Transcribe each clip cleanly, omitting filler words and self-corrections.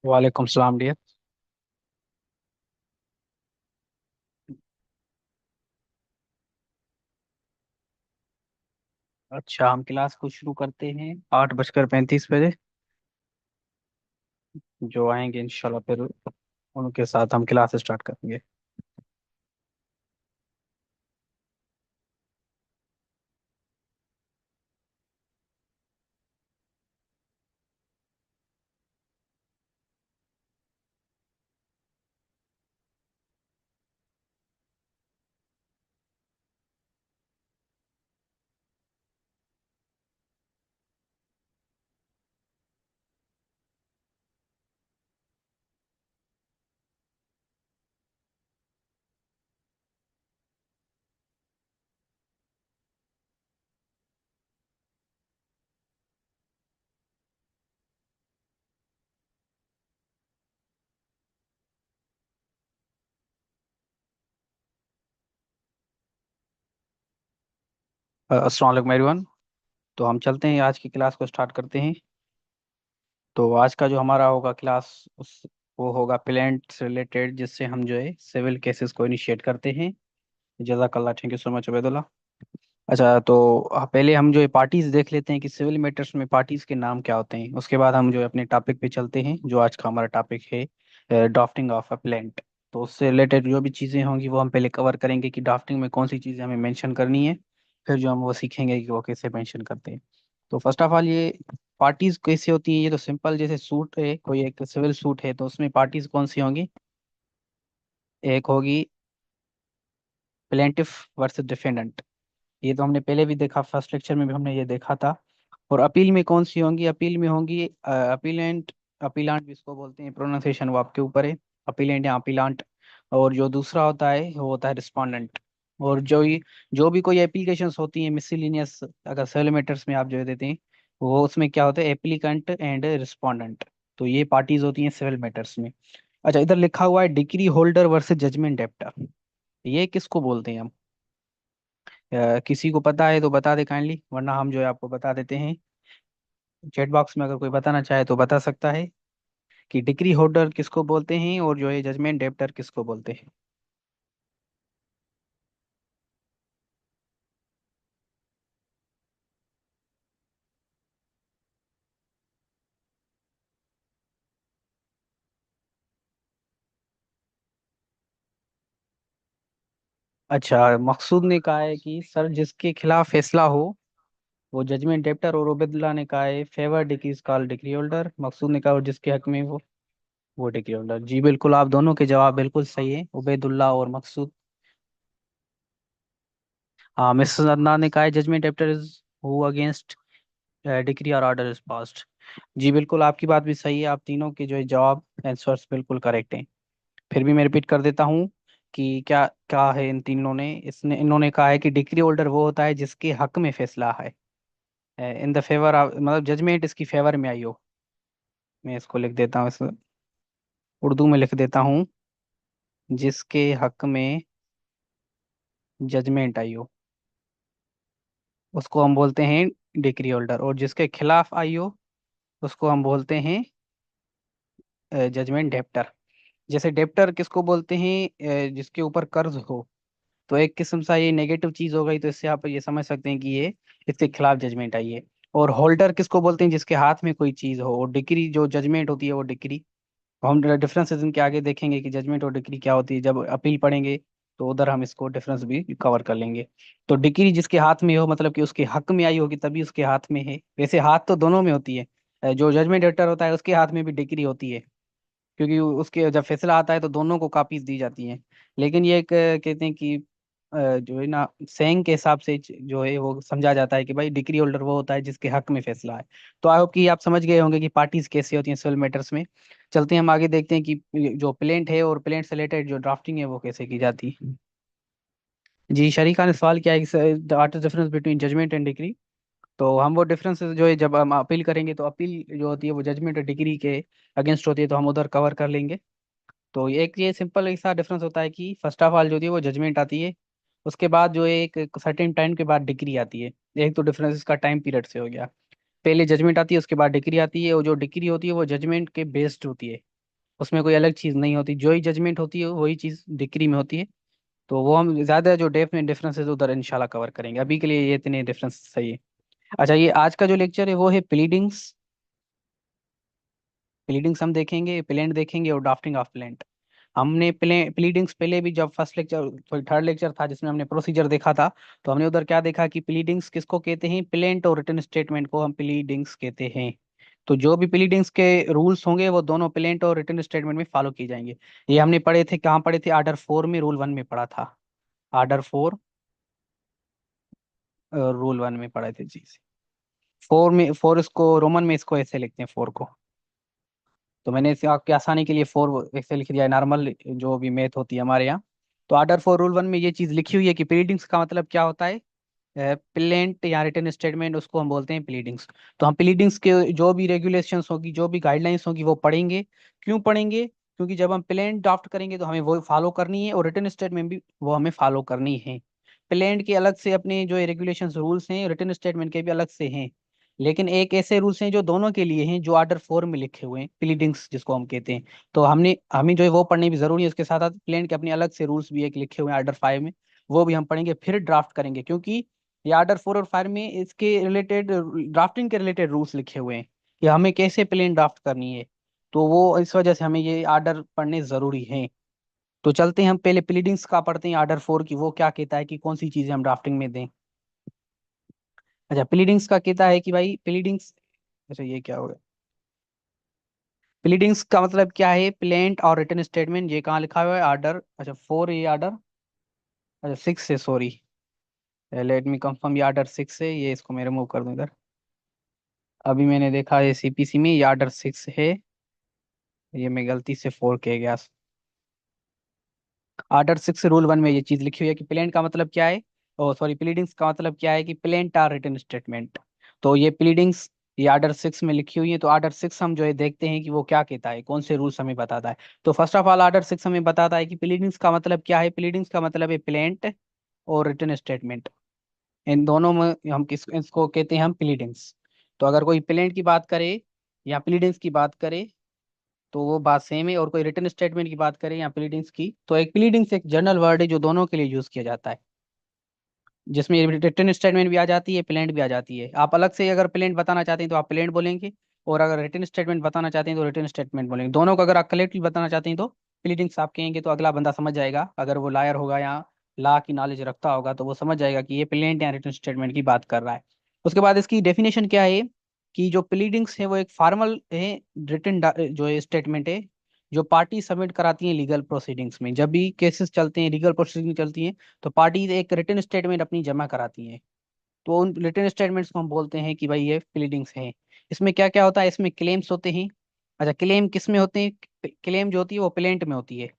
वालेकुम सलाम डियर। अच्छा, हम क्लास को शुरू करते हैं 8:35 बजे। जो आएंगे इंशाल्लाह फिर उनके साथ हम क्लास स्टार्ट करेंगे। अस्सलाम वालेकुम एवरीवन। तो हम चलते हैं, आज की क्लास को स्टार्ट करते हैं। तो आज का जो हमारा होगा क्लास उस वो होगा प्लेंट से रिलेटेड, जिससे हम जो है सिविल केसेस को इनिशिएट करते हैं। जज़ाकल्लाह, thank you so much Ubaidullah. अच्छा, तो पहले हम जो है पार्टीज देख लेते हैं कि सिविल मैटर्स में पार्टीज के नाम क्या होते हैं। उसके बाद हम जो है अपने टॉपिक पे चलते हैं, जो आज का हमारा टॉपिक है ड्राफ्टिंग ऑफ अ प्लेंट। तो उससे रिलेटेड जो भी चीज़ें होंगी वो हम पहले कवर करेंगे कि ड्राफ्टिंग में कौन सी चीज़ें हमें मेंशन करनी है। फिर जो हम वो सीखेंगे कि वो कैसे मेंशन करते हैं। तो फर्स्ट ऑफ ऑल, ये पार्टीज कैसे होती हैं। ये तो सिंपल, जैसे सूट है, कोई एक सिविल सूट है तो उसमें पार्टीज कौन सी होंगी। एक होगी प्लेंटिफ वर्सेस डिफेंडेंट। ये तो हमने पहले भी देखा, फर्स्ट लेक्चर में भी हमने ये देखा था। और अपील में कौन सी होंगी, अपील में होंगी अपीलेंट। अपीलांट जिसको बोलते हैं, प्रोनाउंसिएशन वो आपके ऊपर है, अपीलेंट या अपीलांट। और जो दूसरा होता है वो होता है रिस्पोंडेंट। और जो भी कोई एप्लीकेशंस होती हैं मिसलिनियस, अगर सेल मैटर्स में आप जो देते हैं, वो उसमें क्या होता है, एप्लीकेंट एंड रिस्पोंडेंट। तो ये पार्टीज होती हैं सिविल मैटर्स में। अच्छा, इधर लिखा हुआ है decree holder versus judgment debtor. ये किसको बोलते हैं हम। किसी को पता है तो बता दे काइंडली, वरना हम जो है आपको बता देते हैं। चैट बॉक्स में अगर कोई बताना चाहे तो बता सकता है कि डिक्री होल्डर किसको बोलते हैं और जो है जजमेंट डेप्टर किसको बोलते हैं। अच्छा, मकसूद ने कहा है कि सर जिसके खिलाफ फैसला हो वो जजमेंट डेप्टर, और उबैदुल्ला ने कहा है favour decree is called decree holder. Maqsood ने कहा और जिसके हक में वो डिक्री होल्डर। जी बिल्कुल, आप दोनों के जवाब बिल्कुल सही है, उबैदुल्ला और मकसूद। हाँ, मिसेस अदनान ने कहा है judgment debtor is who against decree और ऑर्डर इज पास्ड। जी बिल्कुल, आपकी बात भी सही है, आप तीनों के जो है जवाब आंसर्स बिल्कुल करेक्ट हैं। फिर भी मैं रिपीट कर देता हूँ कि क्या क्या है इन तीनों ने। इसने इन्होंने कहा है कि डिक्री होल्डर वो होता है जिसके हक में फैसला है, इन द फेवर ऑफ, मतलब जजमेंट इसकी फेवर में आई हो। मैं इसको लिख देता हूँ, इस उर्दू में लिख देता हूँ। जिसके हक में जजमेंट आई हो उसको हम बोलते हैं डिक्री होल्डर, और जिसके खिलाफ आई हो उसको हम बोलते हैं जजमेंट डेप्टर। जैसे डेप्टर किसको बोलते हैं, जिसके ऊपर कर्ज हो। तो एक किस्म सा ये नेगेटिव चीज हो गई, तो इससे आप ये समझ सकते हैं कि ये इसके खिलाफ जजमेंट आई है। और होल्डर किसको बोलते हैं, जिसके हाथ में कोई चीज हो। और डिक्री जो जजमेंट होती है वो डिक्री, हम डिफरेंसेस इनके आगे देखेंगे कि जजमेंट और डिक्री क्या होती है, जब अपील पढ़ेंगे तो उधर हम इसको डिफरेंस भी कवर कर लेंगे। तो डिक्री जिसके हाथ में हो, मतलब कि उसके हक में आई होगी तभी उसके हाथ में है। वैसे हाथ तो दोनों में होती है, जो जजमेंट लेटर होता है उसके हाथ में भी डिक्री होती है, क्योंकि उसके जब फैसला आता है तो दोनों को कॉपीज दी जाती हैं। लेकिन ये एक कहते हैं कि जो है ना, सेंग के हिसाब से जो है वो समझा जाता है कि भाई डिक्री होल्डर वो होता है जिसके हक में फैसला है। तो आई होप कि आप समझ गए होंगे कि पार्टीज कैसे होती हैं सिविल मैटर्स में। चलते हैं हम आगे, देखते हैं कि जो प्लेंट है और प्लेंट से रिलेटेड जो ड्राफ्टिंग है वो कैसे की जाती है। जी, शरीका ने सवाल किया है कि what is difference between judgment and degree. तो हम वो डिफरेंसेस जो है जब हम अपील करेंगे तो अपील जो होती है वो जजमेंट और डिग्री के अगेंस्ट होती है, तो हम उधर कवर कर लेंगे। तो एक ये सिंपल ऐसा डिफरेंस होता है कि फर्स्ट ऑफ ऑल जो होती है वो जजमेंट आती है, उसके बाद जो है एक सर्टेन टाइम के बाद डिग्री आती है। एक तो डिफरेंस इसका टाइम पीरियड से हो गया। पहले जजमेंट आती है, उसके बाद डिग्री आती है, और जो डिग्री होती है वो जजमेंट के बेस्ड होती है। उसमें कोई अलग चीज नहीं होती, जो ही जजमेंट होती है वही चीज डिक्री में होती है। तो वो हम ज्यादा जो डेफ में डिफरेंसेस उधर इंशाल्लाह कवर करेंगे, अभी के लिए ये इतने डिफरेंस सही है। अच्छा, ये आज का जो लेक्चर है वो है प्लीडिंग्स। प्लीडिंग्स हम देखेंगे, प्लेंट देखेंगे और ड्राफ्टिंग ऑफ प्लेंट। हमने प्लीडिंग्स पहले भी, जब first lecture sorry third lecture था जिसमें हमने प्रोसीजर देखा था, तो हमने उधर क्या देखा कि प्लीडिंग्स किसको कहते हैं, प्लेंट और रिटन स्टेटमेंट को हम प्लीडिंग्स कहते हैं। तो जो भी प्लीडिंग्स के रूल्स होंगे वो दोनों प्लेंट और रिटन स्टेटमेंट में फॉलो किए जाएंगे। ये हमने पढ़े थे, कहाँ पढ़े थे, आर्डर 4 में, रूल 1 में पढ़ा था। आर्डर 4 रूल 1 में पढ़े थे जी। 4 इसको रोमन में इसको ऐसे लिखते हैं 4 को। तो मैंने इसे आपकी आसानी के लिए 4 ऐसे लिख दिया, नॉर्मल जो भी मैथ होती है हमारे यहाँ। तो आर्डर 4 रूल 1 में ये चीज लिखी हुई है कि प्लीडिंग्स का मतलब क्या होता है, प्लेंट या रिटन स्टेटमेंट, उसको हम बोलते हैं प्लीडिंग्स। तो हम प्लीडिंग्स के जो भी रेगुलेशंस होगी, जो भी गाइडलाइंस होगी, वो पढ़ेंगे। क्यों पढ़ेंगे? क्योंकि जब हम प्लेंट ड्राफ्ट करेंगे तो हमें वो फॉलो करनी है, और रिटन स्टेटमेंट भी वो हमें फॉलो करनी है। प्लेंट के अलग से अपने जो रेगुलेशंस रूल्स हैं, रिटन स्टेटमेंट के भी अलग से हैं। लेकिन एक ऐसे रूल्स हैं जो दोनों के लिए हैं, जो आर्डर 4 में लिखे हुए हैं, प्लीडिंग्स जिसको हम कहते हैं। तो हमें जो है वो पढ़ने भी जरूरी है, उसके साथ साथ प्लेंट के अपने अलग से रूल्स भी एक लिखे हुए हैं आर्डर 5 में, वो भी हम पढ़ेंगे, फिर ड्राफ्ट करेंगे। क्योंकि ये आर्डर 4 और 5 में इसके रिलेटेड, ड्राफ्टिंग के रिलेटेड रूल्स लिखे हुए हैं कि हमें कैसे प्लेन ड्राफ्ट करनी है। तो वो इस वजह से हमें ये आर्डर पढ़ने जरूरी है। तो चलते हैं, हम पहले प्लीडिंग्स का पढ़ते हैं, आर्डर 4 की वो क्या कहता है कि कौन सी चीजें हम ड्राफ्टिंग में दें। अच्छा, प्लीडिंग्स का कहता है कि भाई प्लीडिंग्स, अच्छा ये क्या होगा, प्लीडिंग्स का मतलब क्या है, प्लेंट और रिटन स्टेटमेंट, ये कहाँ लिखा हुआ है, आर्डर 4, ये आर्डर, अच्छा 6 है, सॉरी, लेट मी कंफर्म, ये आर्डर 6 है, ये इसको मैं रिमूव कर दूं इधर। अभी मैंने देखा है सीपीसी में ये आर्डर 6 है, ये मैं गलती से 4 कह गया। आर्डर 6 रूल 1 में ये चीज लिखी हुई है कि प्लेंट का मतलब क्या है, ओ सॉरी, प्लीडिंग्स का मतलब क्या है कि प्लेंट आर रिटन स्टेटमेंट। तो ये प्लीडिंग्स, ये आर्डर 6 में लिखी हुई है। तो आर्डर 6 हम जो है देखते हैं कि वो क्या कहता है, कौन से रूल्स हमें बताता है। तो फर्स्ट ऑफ ऑल आर्डर 6 हमें बताता है कि प्लीडिंग्स का मतलब क्या है। प्लीडिंग्स का मतलब है प्लेंट और रिटन स्टेटमेंट, इन दोनों में हम इसको कहते हैं हम प्लीडिंग्स। तो अगर कोई प्लेंट की बात करे या प्लीडिंग्स की बात करे तो वो बात सेम है, और कोई रिटन स्टेटमेंट की बात करें या प्लीडिंग्स की, तो एक प्लीडिंग्स एक जनरल वर्ड है जो दोनों के लिए यूज किया जाता है, जिसमें रिटन स्टेटमेंट भी आ जाती है, प्लेंट भी आ जाती है। आप अलग से अगर प्लेंट बताना चाहते हैं तो आप प्लेंट बोलेंगे, और अगर रिटन स्टेटमेंट बताना चाहते हैं तो रिटन स्टेटमेंट बोलेंगे। दोनों को अगर आप कलेक्टिव बताना चाहते हैं तो प्लीडिंग्स आप कहेंगे, तो अगला बंदा समझ जाएगा, अगर वो लायर होगा या लॉ की नॉलेज रखता होगा तो वो समझ जाएगा कि ये प्लेंट या रिटन स्टेटमेंट की बात कर रहा है। उसके बाद इसकी डेफिनेशन क्या है, कि जो प्लीडिंग्स है वो एक फॉर्मल है, रिटन जो स्टेटमेंट है, जो पार्टी सबमिट कराती है लीगल प्रोसीडिंग्स में। जब भी केसेस चलते हैं, लीगल प्रोसीडिंग चलती है, तो पार्टी एक रिटन स्टेटमेंट अपनी जमा कराती है। तो उन रिटन स्टेटमेंट्स को हम बोलते हैं कि भाई ये प्लीडिंग्स हैं। इसमें क्या क्या होता है, इसमें क्लेम्स होते हैं। अच्छा, क्लेम किस में होते हैं, क्लेम जो होती है वो प्लेंट में होती है,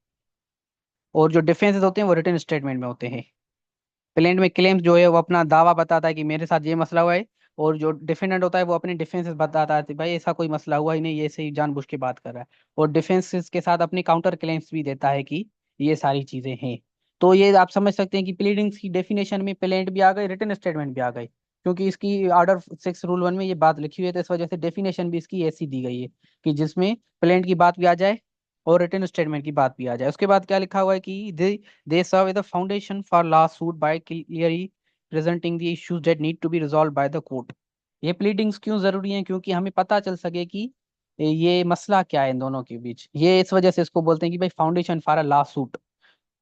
और जो डिफेंसेस होते हैं वो रिटन स्टेटमेंट में होते हैं। प्लेंट में क्लेम्स जो है वो अपना दावा बताता है कि मेरे साथ ये मसला हुआ है, और जो डिफेंडेंट होता है वो अपने डिफेंसेस बताता है कि भाई ऐसा कोई मसला हुआ ही नहीं, ये सही जानबूझ के बात कर रहा है। और डिफेंसेस के साथ अपनी काउंटर क्लेम्स भी देता है कि ये सारी चीजें हैं। तो ये आप समझ सकते हैं कि प्लीडिंग्स की डेफिनेशन में प्लेंट भी आ गई, रिटन स्टेटमेंट भी आ गई, क्योंकि इसकी आर्डर 6 रूल 1 में ये बात लिखी हुई है, तो इस वजह से डेफिनेशन भी इसकी ऐसी दी गई है कि जिसमें प्लेंट की बात भी आ जाए और रिटन स्टेटमेंट की बात भी आ जाए। उसके बाद क्या लिखा हुआ है कि they serve as a foundation for lawsuit by clearly presenting the issues that need to be resolved by the court। ये प्लीडिंग्स क्यों जरूरी हैं, क्योंकि हमें पता चल सके कि ये मसला क्या है इन दोनों के बीच। ये इस वजह से इसको बोलते हैं कि भाई foundation for a law suit,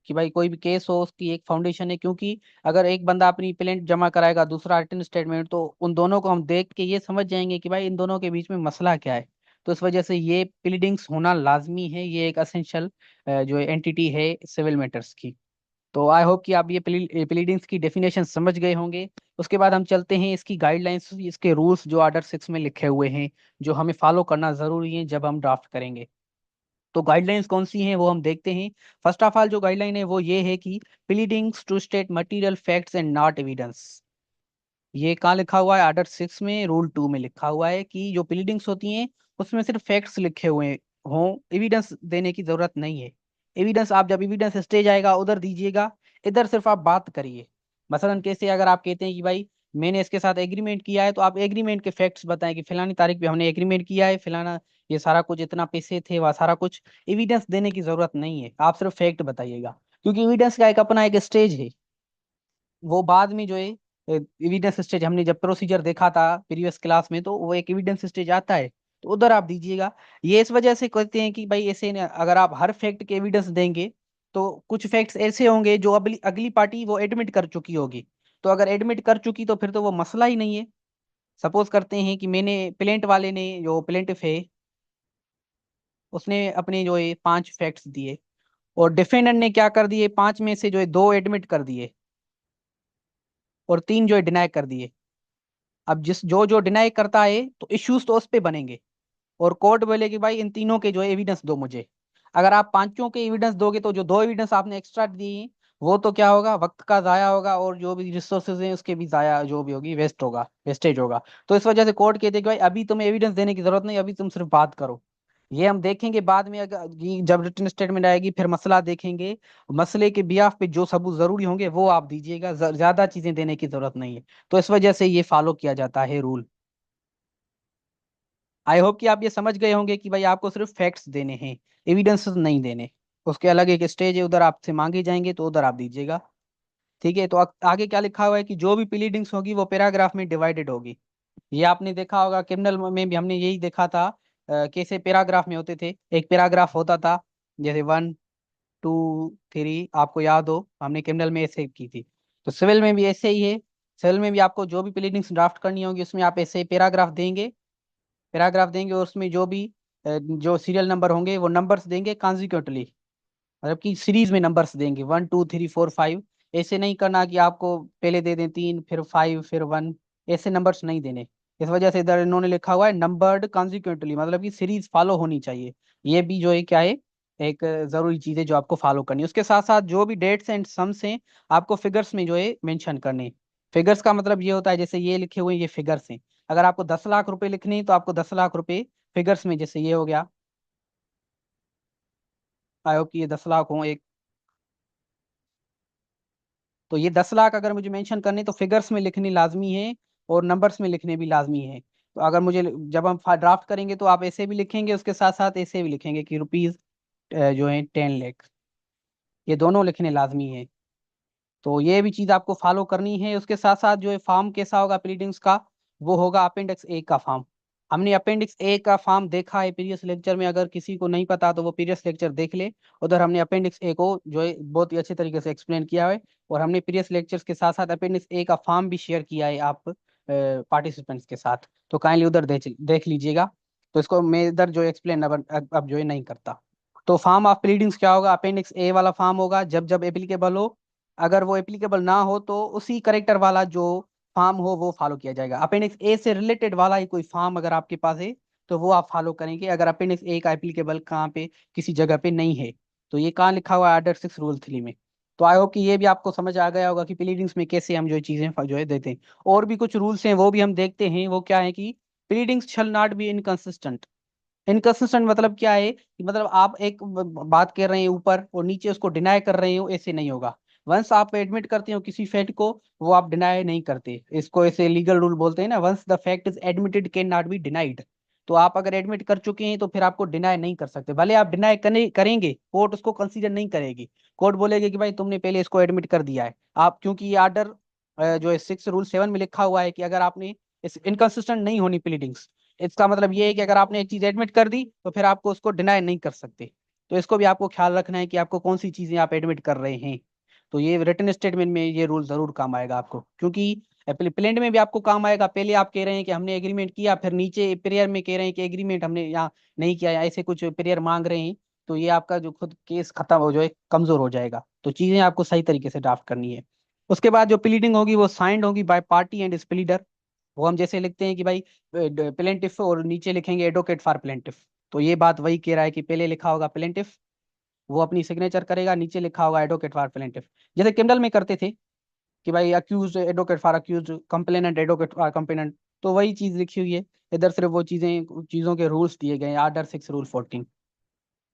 कि भाई कोई भी केस हो उसकी एक फाउंडेशन है। क्योंकि अगर एक बंदा अपनी प्लेंट जमा कराएगा, दूसरा रिटन स्टेटमेंट, तो उन दोनों को हम देख के ये समझ जाएंगे कि भाई इन दोनों के बीच में मसला क्या है। तो इस वजह से ये प्लीडिंग्स होना लाजमी है, ये एक असेंशियल जो एंटिटी है सिविल मैटर्स की। तो आई होप कि आप ये प्लीडिंग्स की डेफिनेशन समझ गए होंगे। उसके बाद हम चलते हैं इसकी गाइडलाइंस, इसके रूल्स जो आर्डर 6 में लिखे हुए हैं, जो हमें फॉलो करना जरूरी है जब हम ड्राफ्ट करेंगे। तो गाइडलाइंस कौन सी हैं वो हम देखते हैं। फर्स्ट ऑफ ऑल जो गाइडलाइन है वो ये है कि pleadings to state material facts and not evidence. ये कहाँ लिखा हुआ है, आर्डर 6 में, रूल 2 में लिखा हुआ है कि जो प्लीडिंग्स होती हैं उसमें सिर्फ फैक्ट्स लिखे हुए हों, एविडेंस देने की जरूरत नहीं है। एविडेंस आप जब एविडेंस स्टेज आएगा उधर दीजिएगा, इधर सिर्फ आप बात करिए। मसलन कैसे, अगर आप कहते हैं कि भाई मैंने इसके साथ एग्रीमेंट किया है, तो आप एग्रीमेंट के फैक्ट्स बताएं कि फलानी तारीख पे हमने एग्रीमेंट किया है, फलाना ये सारा कुछ, इतना पैसे थे, वह सारा कुछ। एविडेंस देने की जरूरत नहीं है, आप सिर्फ फैक्ट बताइएगा, क्योंकि एविडेंस का एक अपना एक स्टेज है। वो बाद में जो है एविडेंस स्टेज, हमने जब प्रोसीजर देखा था प्रीवियस क्लास में, तो वो एक एविडेंस स्टेज आता है, तो उधर आप दीजिएगा। ये इस वजह से कहते हैं कि भाई ऐसे अगर आप हर फैक्ट के एविडेंस देंगे, तो कुछ फैक्ट्स ऐसे होंगे जो अगली अगली पार्टी वो एडमिट कर चुकी होगी। तो अगर एडमिट कर चुकी तो फिर तो वो मसला ही नहीं है। सपोज करते हैं कि मैंने प्लेंट वाले ने, जो प्लेंटिफ है, उसने अपने जो है 5 फैक्ट्स दिए, और डिफेंडेंट ने क्या कर दिए, 5 में से जो है 2 एडमिट कर दिए और 3 जो है डिनाई कर दिए। अब जिस जो जो डिनाई करता है तो इश्यूज तो उस पे बनेंगे, और कोर्ट बोलेगी भाई इन तीनों के जो है एविडेंस दो मुझे। अगर आप पांचों के एविडेंस दोगे तो जो 2 एविडेंस आपने एक्स्ट्रा दिए वो तो क्या होगा, वक्त का जाया होगा, और जो भी रिसोर्सेज हैं उसके भी जाया, जो भी होगी वेस्ट होगा, वेस्टेज होगा। तो इस वजह से कोर्ट कहते हैं कि भाई अभी तुम्हें एविडेंस देने की जरूरत नहीं, अभी तुम सिर्फ बात करो। ये हम देखेंगे बाद में, अगर ये जब रिटन स्टेटमेंट आएगी फिर मसला देखेंगे। मसले के बियाफ पे जो सबूत जरूरी होंगे वो आप दीजिएगा, ज्यादा चीजें देने की जरूरत नहीं है। तो इस वजह से ये फॉलो किया जाता है रूल। आई होप कि आप ये समझ गए होंगे कि भाई आपको सिर्फ फैक्ट्स देने हैं, एविडेंसेस नहीं देने। उसके अलग एक स्टेज है, उधर आपसे मांगे जाएंगे तो उधर आप दीजिएगा। ठीक है, तो आगे क्या लिखा हुआ है कि जो भी प्लीडिंग्स होगी वो पैराग्राफ में डिवाइडेड होगी। ये आपने देखा होगा, क्रिमिनल में भी हमने यही देखा था। कैसे पैराग्राफ में होते थे, एक पैराग्राफ होता था, जैसे 1 2 3, आपको याद हो हमने क्रिमिनल में ऐसे की थी। तो सिविल में भी ऐसे ही है। सिविल में भी आपको जो भी प्लीडिंग्स ड्राफ्ट करनी होगी उसमें आप ऐसे पैराग्राफ देंगे, पैराग्राफ देंगे, और उसमें जो भी जो सीरियल नंबर होंगे वो नंबर्स देंगे कॉन्जिक्यूटली, मतलब कि सीरीज में नंबर्स देंगे 1 2 3 4 5। ऐसे नहीं करना कि आपको पहले दे दें 3 फिर 5 फिर 1, ऐसे नंबर्स नहीं देने। इस वजह से इधर इन्होंने लिखा हुआ है नंबर्ड कॉन्जिक्यूटली, मतलब कि सीरीज फॉलो होनी चाहिए। ये भी जो है क्या है, एक जरूरी चीज है जो आपको फॉलो करनी है। उसके साथ साथ जो भी डेट्स एंड सम्स हैं आपको फिगर्स में जो है मेंशन करने। फिगर्स का मतलब ये होता है, जैसे ये लिखे हुए हैं ये फिगर्स हैं। अगर आपको 10 लाख रुपए लिखने हैं तो आपको 10 लाख रुपए फिगर्स में, जैसे ये हो गया, आई होप कि ये 10 लाख हो एक। तो ये 10 लाख अगर मुझे मेंशन करने तो फिगर्स में लिखनी लाजमी है, और नंबर्स में लिखने भी लाजमी है। तो अगर मुझे, जब हम ड्राफ्ट करेंगे तो आप ऐसे भी लिखेंगे, उसके साथ साथ ऐसे भी लिखेंगे कि रुपीज जो है 10 लाख, ये दोनों लिखने लाजमी है। तो ये भी चीज आपको फॉलो करनी है। उसके साथ साथ जो है फॉर्म कैसा होगा प्रीडिंग्स का, वो होगा अपेंडिक्स ए का फॉर्म। हमने अपेंडिक्स ए का फॉर्म देखा है प्रीवियस लेक्चर में, अगर किसी को नहीं पता तो वो प्रीवियस लेक्चर देख ले। उधर हमने अपेंडिक्स ए को जो है बहुत ही अच्छे तरीके से एक्सप्लेन किया है, और हमने प्रीवियस लेक्चर्स के साथ साथ अपेंडिक्स ए का फॉर्म भी शेयर किया है आप पार्टिसिपेंट्स के साथ। तो काइंडली उधर देख लीजिएगा। तो इसको मैं इधर जो एक्सप्लेन अब जो है नहीं करता। तो फॉर्म ऑफ प्लीडिंग्स क्या होगा, अपेंडिक्स ए वाला फॉर्म होगा जब जब एप्लीकेबल हो। अगर वो एप्लीकेबल ना हो तो उसी करेक्टर वाला जो फॉर्म हो वो फॉलो किया जाएगा। अपेंडिक्स ए से रिलेटेड वाला ही कोई फॉर्म अगर आपके पास है तो वो आप फॉलो करेंगे, अगर अपेंडिक्स ए का एप्लीकेबल कहाँ पे किसी जगह पे नहीं है। तो ये कहाँ लिखा हुआ है, आर्डर 6 रूल 3 में। तो आई होप कि ये भी आपको समझ आ गया होगा कि प्लीडिंग्स में कैसे हम जो चीजें जो है देते हैं। और भी कुछ रूल्स हैं वो भी हम देखते हैं, वो क्या है कि pleadings shall not be inconsistent. Inconsistent मतलब क्या है कि मतलब आप एक बात कर रहे हैं ऊपर और नीचे उसको डिनाई कर रहे हो, ऐसे नहीं होगा। वंस आप एडमिट करते हो किसी फैक्ट को, वो आप डिनाई नहीं करते। इसको ऐसे लीगल रूल बोलते हैं ना, once the fact is admitted can not be denied. तो आप अगर एडमिट कर चुके हैं तो फिर आपको डिनाई नहीं कर सकते, भले आप डिनाई करेंगे कोर्ट उसको कंसीडर नहीं करेगी। कोर्ट बोलेगी कि भाई तुमने पहले इसको एडमिट कर दिया है आप, क्योंकि ये आर्डर जो है 6 रूल 7 में लिखा हुआ है कि अगर आपने इस इनकंसिस्टेंट नहीं होनी प्लीडिंग्स, इसका मतलब ये है कि अगर आपने एक चीज एडमिट कर दी तो फिर आपको उसको डिनाई नहीं कर सकते। तो इसको भी आपको ख्याल रखना है कि आपको कौन सी चीजें आप एडमिट कर रहे हैं। तो ये रिटन स्टेटमेंट में ये रूल जरूर काम आएगा आपको, क्योंकि प्लेंट में भी आपको काम आएगा। पहले आप कह रहे हैं कि हमने एग्रीमेंट किया, फिर नीचे प्रेयर में कह रहे हैं कि एग्रीमेंट हमने यहाँ नहीं किया, या ऐसे कुछ प्रेयर मांग रहे हैं। तो ये आपका जो खुद केस खत्म हो जाए, कमजोर हो जाएगा। तो चीजें आपको सही तरीके से ड्राफ्ट करनी है। उसके बाद जो प्लीडिंग होगी वो साइंड होगी बाय पार्टी एंड स्प्लीडर। वो हम जैसे लिखते हैं कि भाई प्लेंटिफ, और नीचे लिखेंगे एडवोकेट फॉर प्लेंटिफ। तो ये बात वही कह रहा है कि पहले लिखा होगा प्लेंटिफ, वो अपनी सिग्नेचर करेगा, नीचे लिखा होगा एडवोकेट फॉर प्लेंटिफ। जैसे क्रिमिनल में करते थे कि भाई accused advocate for accused, complainant advocate for complainant. तो वही चीज लिखी हुई है इधर, सिर्फ वो चीजें, चीजों के रूल्स दिए गए हैं, आर्डर 6 रूल 14।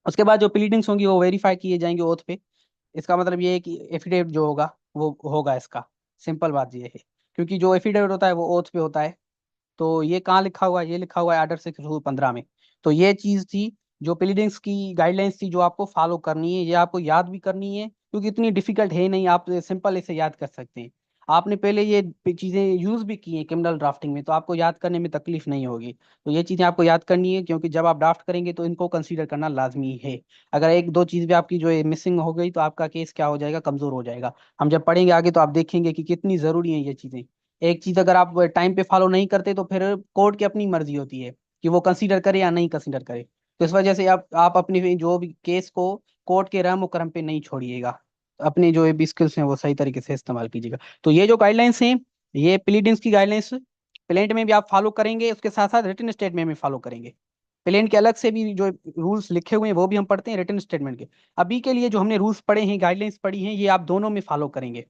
उसके बाद जो प्लीडिंग्स होंगी वो वेरीफाई किए जाएंगे ओथ पे। इसका मतलब ये है कि एफिडेविट जो होगा वो होगा इसका। सिंपल बात ये है। क्योंकि जो एफिडेविट होता है वो ओथ पे होता है। तो ये कहाँ लिखा हुआ है, ये लिखा हुआ है आर्डर 6 रूल 15 में। तो ये चीज थी जो प्लीडिंग्स की गाइडलाइंस थी, जो आपको फॉलो करनी है, ये आपको याद भी करनी है, क्योंकि इतनी डिफिकल्ट है नहीं, आप सिंपल इसे याद कर सकते हैं। आपने पहले ये चीजें यूज भी की हैं क्रिमिनल ड्राफ्टिंग में, तो आपको याद करने में तकलीफ नहीं होगी। तो ये चीजें आपको याद करनी है, क्योंकि जब आप ड्राफ्ट करेंगे तो इनको कंसीडर करना लाजमी है। अगर एक दो चीज भी आपकी जो है मिसिंग हो गई, तो आपका केस क्या हो जाएगा, कमजोर हो जाएगा। हम जब पढ़ेंगे आगे तो आप देखेंगे कि कितनी जरूरी है ये चीजें। एक चीज अगर आप टाइम पे फॉलो नहीं करते, तो फिर कोर्ट की अपनी मर्जी होती है कि वो कंसीडर करे या नहीं कंसीडर करे। तो इस वजह से आप अपनी जो भी केस को कोर्ट के रहम करम पे नहीं छोड़िएगा। अपने जो भी स्किल्स हैं वो सही तरीके से इस्तेमाल कीजिएगा। तो ये जो गाइडलाइंस हैं, ये प्लीडिंग्स की गाइडलाइंस प्लेंट में भी आप फॉलो करेंगे, उसके साथ साथ रिटन स्टेटमेंट में फॉलो करेंगे। प्लेंट के अलग से भी जो रूल्स लिखे हुए हैं वो भी हम पढ़ते हैं रिटन स्टेटमेंट के। अभी के लिए जो हमने रूल्स पढ़े हैं, गाइडलाइंस पढ़ी हैं, ये आप दोनों में फॉलो करेंगे।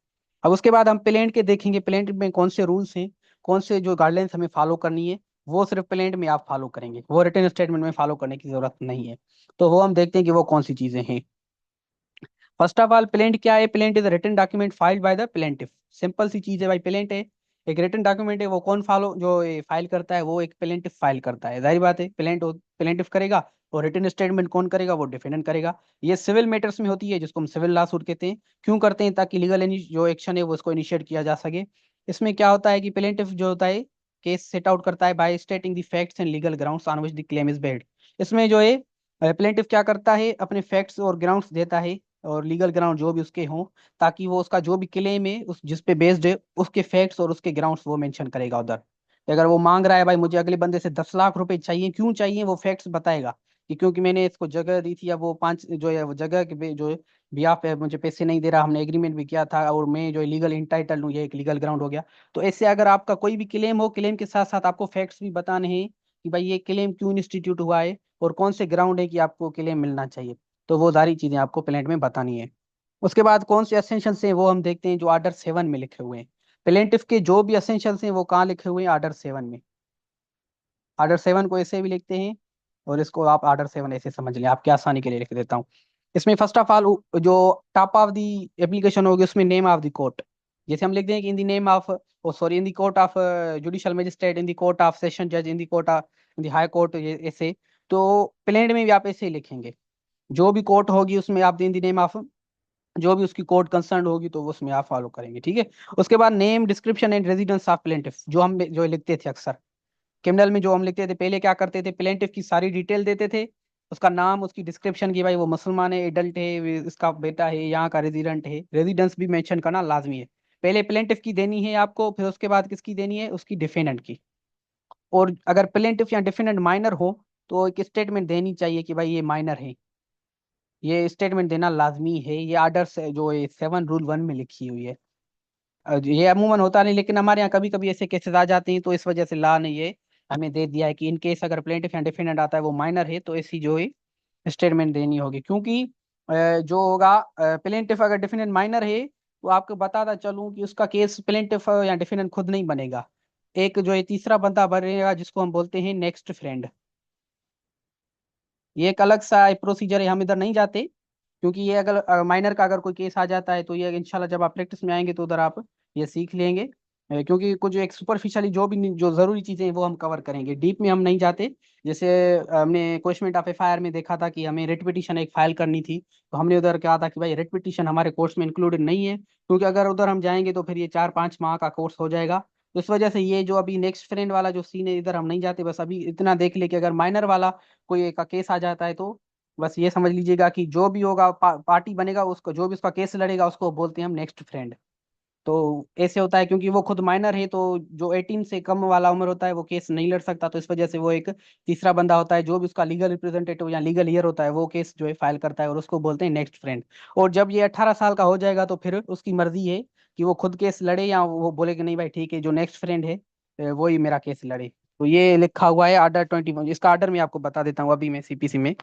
अब उसके बाद हम प्लेंट के देखेंगे, प्लेंट में कौन से रूल्स हैं, कौन से जो गाइडलाइंस हमें फॉलो करनी है, वो सिर्फ प्लेंट में आप फॉलो करेंगे, वो रिटन स्टेटमेंट में फॉलो करने की जरूरत नहीं है। तो वो हम देखते हैं कि वो कौन सी चीजें हैं। फर्स्ट ऑफ ऑल, प्लेंट क्या है? Plaint is written document filed by the plaintiff. Simple सी चीज है भाई, प्लेंट है एक रिटन डॉक्यूमेंट है। वो कौन फॉलो जो फाइल करता है? वो एक प्लेंटिफ फाइल करता है, जाहिर बात है, प्लेंटिफ करेगा। और रिटन स्टेटमेंट कौन करेगा? वो डिफेंडेंट करेगा। ये सिविल मैटर्स में होती है, जिसको हम सिविल लॉ सूट कहते हैं। क्यों करते हैं? ताकि लीगल जो एक्शन है वो उसको इनिशिएट किया जा सके। इसमें क्या होता है कि प्लेंटिफ जो होता है, केस सेट आउट करता है by stating the facts and legal grounds on which the claim is based. इसमें जो है प्लेंटिफ क्या करता है, अपने फैक्ट्स और ग्राउंड्स देता है, और लीगल ग्राउंड जो भी उसके हों, ताकि वो उसका जो भी क्लेम है उस जिस पे बेस्ड है, उसके फैक्ट्स और उसके ग्राउंड्स वो मेंशन करेगा उधर। तो अगर वो मांग रहा है भाई मुझे अगले बंदे से 10 लाख रुपए चाहिए, क्यों चाहिए, वो फैक्ट्स बताएगा कि क्योंकि मैंने इसको जगह दी थी, या वो पांच जो है वो जगह के जो है बिहाफ पे मुझे पैसे नहीं दे रहा, हमने एग्रीमेंट भी किया था, और मैं जो लीगल इंटाइटल हूँ, ये एक लीगल ग्राउंड हो गया। तो ऐसे अगर आपका कोई भी क्लेम हो, क्लेम के साथ साथ आपको फैक्ट्स भी बताने हैं कि भाई ये क्लेम क्यों इंस्टीट्यूट हुआ है, और कौन से ग्राउंड है कि आपको क्लेम मिलना चाहिए। तो वो सारी चीजें आपको प्लेंट में बतानी है। उसके बाद कौन से एसेंशियल्स हैं वो हम देखते हैं, जो आर्डर 7 में लिखे हुए हैं। प्लेंटिफ के जो भी एसेंशियल्स हैं वो कहाँ लिखे हुए हैं? आर्डर 7 में। आर्डर 7 को ऐसे भी लिखते हैं, और इसको आप आर्डर 7 ऐसे समझ लें, आपकी आसानी के लिए लिख देता हूँ। इसमें फर्स्ट ऑफ ऑल जो टॉप ऑफ द एप्लीकेशन होगी, उसमें नेम ऑफ द कोर्ट। जैसे हम लिख दें कि in the name of, O sorry, in the court of judicial magistrate, in the court of session जज, in the court of, in the high court, ये ऐसे। तो प्लेंट में भी आप ऐसे ही लिखेंगे, जो भी कोर्ट होगी उसमें आप इन द नेम ऑफ, जो भी उसकी कोर्ट कंसर्न होगी तो वो उसमें आप फॉलो करेंगे, ठीक है। उसके बाद name, description and residence of plaintiff, जो हम जो लिखते थे अक्सर क्रिमिनल में, जो हम लिखते थे पहले, क्या करते थे, प्लेंटिफ की सारी डिटेल देते थे, उसका नाम, उसकी डिस्क्रिप्शन की, भाई वो मुसलमान है, एडल्ट है, इसका बेटा है, यहाँ का रेजिडेंट है, रेजिडेंस भी मेंशन करना लाजमी है। पहले प्लेंटिफ की देनी है आपको, फिर उसके बाद किसकी देनी है? उसकी डिफेंडेंट की। और अगर प्लेंटिफ या डिफेंडेंट माइनर हो, तो एक स्टेटमेंट देनी चाहिए कि भाई ये माइनर है। ये स्टेटमेंट देना लाजमी है, ये आर्डर से जो 7 रूल 1 में लिखी हुई है। ये अमूमन होता नहीं, लेकिन हमारे यहाँ कभी कभी ऐसे केसेस आ जाते हैं, तो इस वजह से लॉ ने ये हमें दे दिया है कि इन केस अगर प्लेंटिफ या डिफेंडेंट आता है वो माइनर है, तो ऐसी जो है स्टेटमेंट देनी होगी। क्योंकि जो होगा, प्लेंटिफ अगर डिफेंडेंट माइनर है, तो आपको बताता चलूं कि उसका केस प्लेंटिफ या डिफेंडेंट खुद नहीं बनेगा, एक जो है तीसरा बंदा बनेगा, जिसको हम बोलते हैं नेक्स्ट फ्रेंड। ये एक अलग सा प्रोसीजर है, हम इधर नहीं जाते, क्योंकि ये अगर माइनर का अगर कोई केस आ जाता है, तो ये इंशाल्लाह जब आप प्रैक्टिस में आएंगे तो उधर आप ये सीख लेंगे। क्योंकि कुछ एक सुपरफिशियली जो भी जो जरूरी चीजें हैं वो हम कवर करेंगे, डीप में हम नहीं जाते। जैसे हमने क्वेश्चन ऑफ एफआईआर में देखा था कि हमें रिट पिटीशन एक फाइल करनी थी, तो हमने उधर कहा था कि भाई रिट पिटीशन हमारे कोर्स में इंक्लूडेड नहीं है, क्योंकि अगर उधर हम जाएंगे तो फिर ये 4-5 माह का कोर्स हो जाएगा। तो इस वजह से ये जो अभी नेक्स्ट फ्रेंड वाला जो सीन है, इधर हम नहीं जाते। बस अभी इतना देख ले कि अगर माइनर वाला कोई का केस आ जाता है, तो बस ये समझ लीजिएगा कि जो भी होगा पार्टी बनेगा उसको, जो भी उसका केस लड़ेगा उसको बोलते हैं हम नेक्स्ट फ्रेंड। तो ऐसे होता है, क्योंकि वो खुद माइनर है, तो जो 18 से कम वाला उम्र होता है वो केस नहीं लड़ सकता, तो इस वजह से वो एक तीसरा बंदा होता है, जो भी उसका लीगल रिप्रेजेंटेटिव या लीगल ईयर होता है, वो केस जो है फाइल करता है, और उसको बोलते हैं नेक्स्ट फ्रेंड। और जब ये 18 साल का हो जाएगा, तो फिर उसकी मर्जी है कि वो खुद केस लड़े, या वो बोले कि नहीं भाई ठीक है, जो नेक्स्ट फ्रेंड है वही मेरा केस लड़े। तो ये लिखा हुआ है आर्डर 21। इसका आर्डर मैं आपको बता देता हूँ अभी मैं सीपीसी में।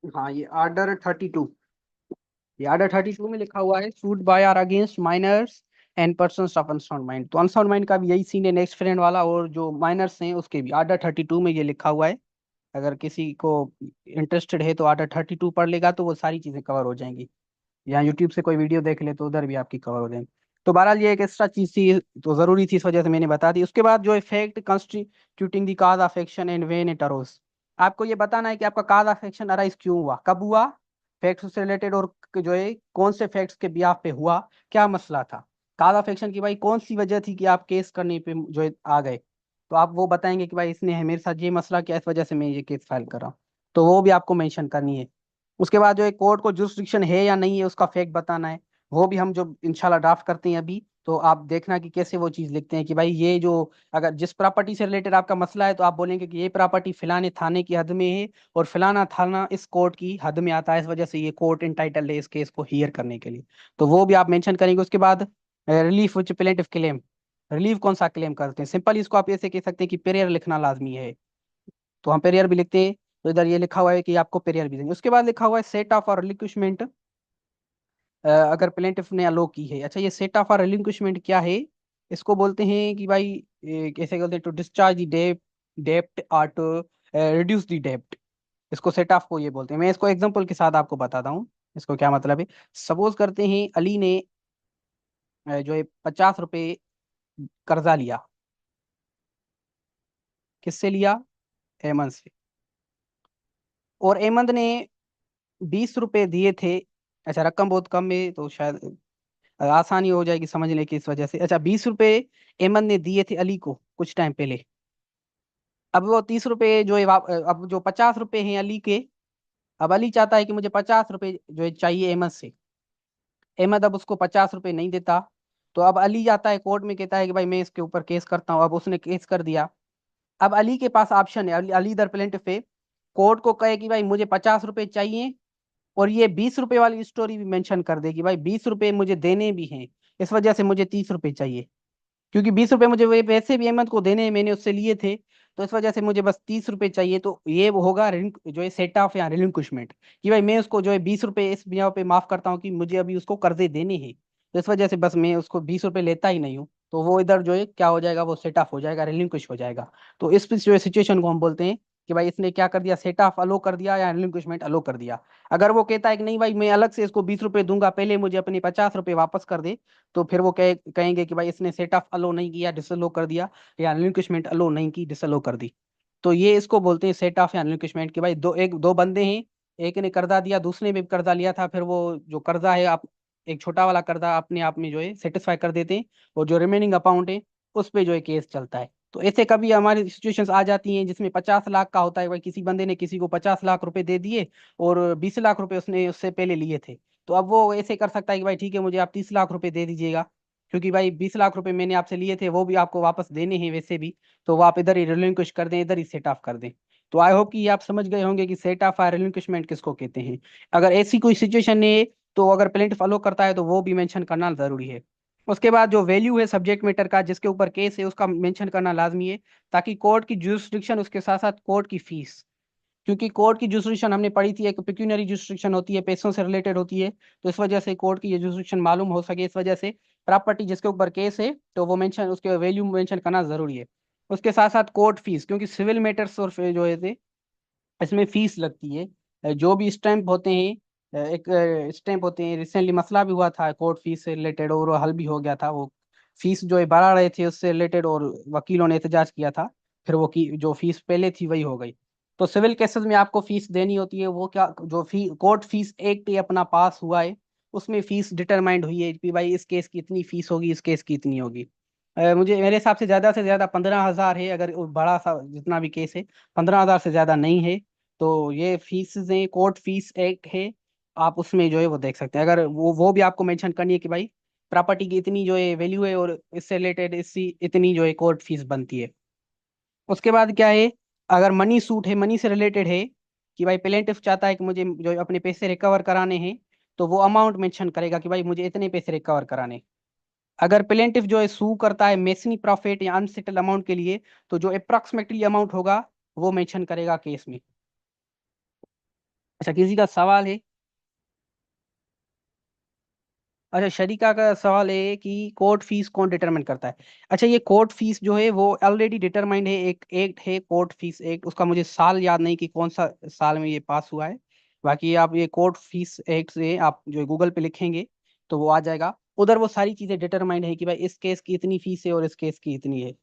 हाँ, ये आर्डर 32। ये आर्डर 32 में लिखा हुआ है, suit by or against minors and persons of unsound mind. तो अनसाउंड माइंड का भी यही सीन है नेक्स्ट फ्रेंड वाला, और जो माइनर्स हैं उसके भी आर्डर 32 में ये लिखा हुआ है। अगर किसी को इंटरेस्टेड है तो आर्डर 32 पढ़ लेगा तो वो सारी चीजें कवर हो जाएंगी, या यूट्यूब से कोई वीडियो देख ले तो उधर भी आपकी कवर हो जाएंगी। तो बहरहाल ये एक एक्स्ट्रा चीज थी, तो जरूरी थी, इस वजह से मैंने बता दी। उसके बाद जो effect constituting the cause of action and when it arose, आपको ये बताना है कि आपका काज ऑफ एक्शन अराइज क्यों हुआ, कब हुआ, फैक्ट्स से रिलेटेड, और जो है कौन से फैक्ट्स के बिहाफ पे हुआ, क्या मसला था। काज ऑफ एक्शन की भाई कौन सी वजह थी कि आप केस करने पे जो है आ गए, तो आप वो बताएंगे कि भाई इसने है मेरे साथ ये मसला किया, इस वजह से मैं ये केस फाइल कर रहा हूँ। तो वो भी आपको मेंशन करनी है। उसके बाद जो है कोर्ट को जुरिस्डिक्शन है या नहीं है उसका फैक्ट बताना है। वो भी हम जो इंशाल्लाह ड्राफ्ट करते हैं अभी, तो आप देखना कि कैसे वो चीज़ लिखते हैं कि भाई ये जो, अगर जिस प्रॉपर्टी से रिलेटेड आपका मसला है तो आप बोलेंगे कि ये प्रॉपर्टी फिलाने थाने की हद में है, और फिलाना थाना इस कोर्ट की हद में आता है, इस वजह से ये कोर्ट इंटाइटल्ड है इस केस को हियर करने के लिए। तो वो भी आप मेंशन करेंगे। उसके बाद रिलीफ विच प्लेंटिफ क्लेम, रिलीफ कौन सा क्लेम करते हैं, सिंपल इसको आप ऐसे कह सकते हैं कि पेरियर लिखना लाजमी है, तो हम पेरियर भी लिखते हैं। तो इधर ये लिखा हुआ है कि आपको पेरियर भी देंगे। उसके बाद लिखा हुआ है सेट ऑफ और रिलिक्विशमेंट, अगर प्लेंटिफ ने अलो की है। अच्छा, ये सेट ऑफ और रिलिंक्विशमेंट क्या है, इसको बोलते हैं कि भाई कैसे बोलते हैं, टू डिस्चार्ज द डेप्ट, डेप्ट और टू रिड्यूस द डेप्ट, इसको सेट ऑफ को ये बोलते हैं। मैं इसको एग्जांपल के साथ आपको बताता हूँ इसको क्या मतलब है। सपोज करते हैं अली ने जो है 50 रुपए कर्जा लिया, किससे लिया, अहमद से, और अहमद ने 20 रुपए दिए थे। अच्छा, रकम बहुत कम है तो शायद आसानी हो जाएगी समझने की इस वजह से। अच्छा, 20 रुपए अहमद ने दिए थे अली को कुछ टाइम पहले। अब वो 30 रुपए जो है अब जो 50 रुपए हैं अली के, अब अली चाहता है कि मुझे 50 रुपए जो है चाहिए अहमद से। अहमद अब उसको 50 रुपए नहीं देता, तो अब अली जाता है कोर्ट में, कहता है कि भाई मैं इसके ऊपर केस करता हूँ। अब उसने केस कर दिया। अब अली के पास ऑप्शन है, अली दर प्लेंटिफ पे कोर्ट को कहे कि भाई मुझे 50 रुपए चाहिए, और ये 20 रुपए वाली स्टोरी भी मेंशन कर दे कि भाई 20 रुपए मुझे देने भी हैं, इस वजह से मुझे 30 रुपए चाहिए, क्योंकि 20 रुपए मुझे वे पैसे भी अहमद को देने हैं, मैंने उससे लिए थे, तो इस वजह से मुझे बस 30 रुपए चाहिए। तो ये वो होगा जो है सेट ऑफ या रिलिंक्विशमेंट, कि भाई मैं उसको जो है 20 रुपए इस बिना पे माफ करता हूँ कि मुझे अभी उसको कर्जे देने हैं, तो इस वजह से बस मैं उसको 20 रुपए लेता ही नहीं हूँ। तो वो इधर जो है क्या हो जाएगा, वो सेट ऑफ हो जाएगा, रिलिंक्विश हो जाएगा। तो इस जो सिचुएशन को हम बोलते हैं कि भाई इसने क्या कर दिया, सेट ऑफ अलो कर दिया या रिलिंक्विशमेंट अलो कर दिया। अगर वो कहता है कि नहीं भाई मैं अलग से इसको 20 रुपए दूंगा, पहले मुझे अपने 50 रुपए वापस कर दे, तो फिर वो कहेंगे कि भाई इसने सेट ऑफ अलो नहीं किया, डिसअलो कर दिया, या रिलिंक्विशमेंट अलो नहीं की, डिसअलो कर दी। तो ये इसको बोलते हैं सेट ऑफ या रिलिंक्विशमेंट, कि भाई दो बंदे हैं, एक ने कर्जा दिया, दूसरे ने भी कर्जा लिया था, फिर वो जो कर्जा है आप, एक छोटा वाला कर्जा अपने आप में जो है सेटिस्फाई कर देते हैं, और जो रिमेनिंग अमाउंट है उस पे जो है केस चलता है। तो ऐसे कभी हमारी सिचुएशंस आ जाती हैं जिसमें 50 लाख का होता है, भाई किसी बंदे ने किसी को 50 लाख रुपए दे दिए, और 20 लाख रुपए उसने उससे पहले लिए थे। तो अब वो ऐसे कर सकता है कि भाई ठीक है मुझे आप 30 लाख रुपए दे दीजिएगा, क्योंकि भाई 20 लाख रुपए मैंने आपसे लिए थे, वो भी आपको वापस देने हैं वैसे भी, तो वो आप इधर ही रिलिंक्विश कर दें, इधर ही सेट ऑफ कर दें। तो आई होप कि ये आप समझ गए होंगे कि सेट ऑफ और रिलिंक्विशमेंट किसको कहते हैं। अगर ऐसी कोई सिचुएशन है तो अगर प्लेंटिफ फॉलो करता है तो वो भी मेंशन करना जरूरी है। उसके बाद जो वैल्यू है सब्जेक्ट मैटर का, जिसके ऊपर केस है उसका मेंशन करना लाजमी है, ताकि कोर्ट की जुरिस्डिक्शन, उसके साथ साथ कोर्ट की फीस, क्योंकि कोर्ट की जुरिस्डिक्शन हमने पढ़ी थी, एक पिक्यूनरी जुरिस्डिक्शन होती है, पैसों से रिलेटेड होती है, तो इस वजह से कोर्ट की ये जुरिस्डिक्शन मालूम हो सके, इस वजह से प्रॉपर्टी जिसके ऊपर केस है तो वो मेंशन, उसके वैल्यू मेंशन करना जरूरी है। उसके साथ साथ कोर्ट फीस, क्योंकि सिविल मैटर्स और जो है इसमें फीस लगती है। जो भी स्टैंप होते हैं, एक स्टैंप होते हैं, रिसेंटली मसला भी हुआ था कोर्ट फीस से रिलेटेड, और वो हल भी हो गया था। वो फीस जो है बढ़ा रहे थे उससे रिलेटेड, और वकीलों ने एहतजाज किया था, फिर वो की जो फीस पहले थी वही हो गई। तो सिविल केसेस में आपको फीस देनी होती है, वो क्या, जो कोर्ट फीस एक्ट ये अपना पास हुआ है, उसमें फीस डिटरमाइंड हुई है कि भाई इस केस की इतनी फीस होगी, इस केस की इतनी होगी। मुझे मेरे हिसाब से ज्यादा 15,000 है, अगर वो बड़ा सा जितना भी केस है, 15,000 से ज्यादा नहीं है। तो ये फीस हैं, कोर्ट फीस एक है, आप उसमें जो है वो देख सकते हैं। अगर वो भी आपको मेंशन करनी है कि भाई प्रॉपर्टी की इतनी जो है वैल्यू है, और इससे रिलेटेड इसकी इतनी जो है कोर्ट फीस बनती है। उसके बाद क्या है, अगर मनी सूट है, मनी से रिलेटेड है, कि भाई प्लेंटिफ चाहता है कि मुझे जो अपने पैसे रिकवर कराने हैं, तो वो अमाउंट मेंशन करेगा कि भाई मुझे इतने पैसे रिकवर कराने। अगर प्लेंटिफ जो है सू करता है मेसनी प्रॉफिट या अनसेटल अमाउंट के लिए, तो जो अप्रोक्सीमेटली अमाउंट होगा वो मेंशन करेगा केस में। अच्छा, किसी का सवाल है? अच्छा, शरीका का सवाल है कि कोर्ट फीस कौन डिटरमाइन करता है। अच्छा, ये कोर्ट फीस जो है वो ऑलरेडी डिटरमाइंड है, एक एक्ट है कोर्ट फीस एक्ट, उसका मुझे साल याद नहीं कि कौन सा साल में ये पास हुआ है। बाकी आप ये कोर्ट फीस एक्ट से आप जो गूगल पे लिखेंगे तो वो आ जाएगा, उधर वो सारी चीजें डिटरमाइंड है कि भाई इस केस की इतनी फीस है और इस केस की इतनी है।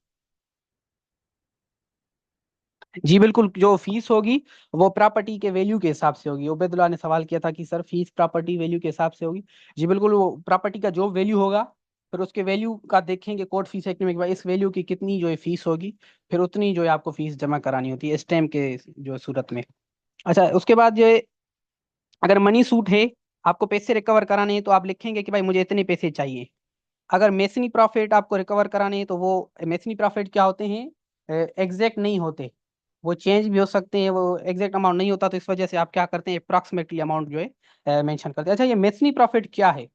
जी बिल्कुल, जो फीस होगी वो प्रॉपर्टी के वैल्यू के हिसाब से होगी। उबैदुल्ला ने सवाल किया था कि सर फीस प्रॉपर्टी वैल्यू के हिसाब से होगी। जी बिल्कुल, वो प्रॉपर्टी का जो वैल्यू होगा फिर उसके वैल्यू का देखेंगे कोर्ट फीस एक्ट में कि भाई इस वैल्यू की कितनी जो है फीस होगी, फिर उतनी जो है आपको फीस जमा करानी होती है इस टाइम के जो सूरत में। अच्छा, उसके बाद जो है अगर मनी सूट है, आपको पैसे रिकवर कराने हैं तो आप लिखेंगे कि भाई मुझे इतने पैसे चाहिए। अगर मेसनी प्रॉफिट आपको रिकवर कराने हैं तो वो मेसनी प्रॉफिट क्या होते हैं, एग्जैक्ट नहीं होते, वो चेंज भी हो सकते हैं, वो एग्जैक्ट अमाउंट नहीं होता, तो इस वजह से आप क्या करते हैं अप्रॉक्सीमेटली अमाउंट जो है मेंशन करते हैं। अच्छा, ये मेसनी प्रॉफिट क्या है,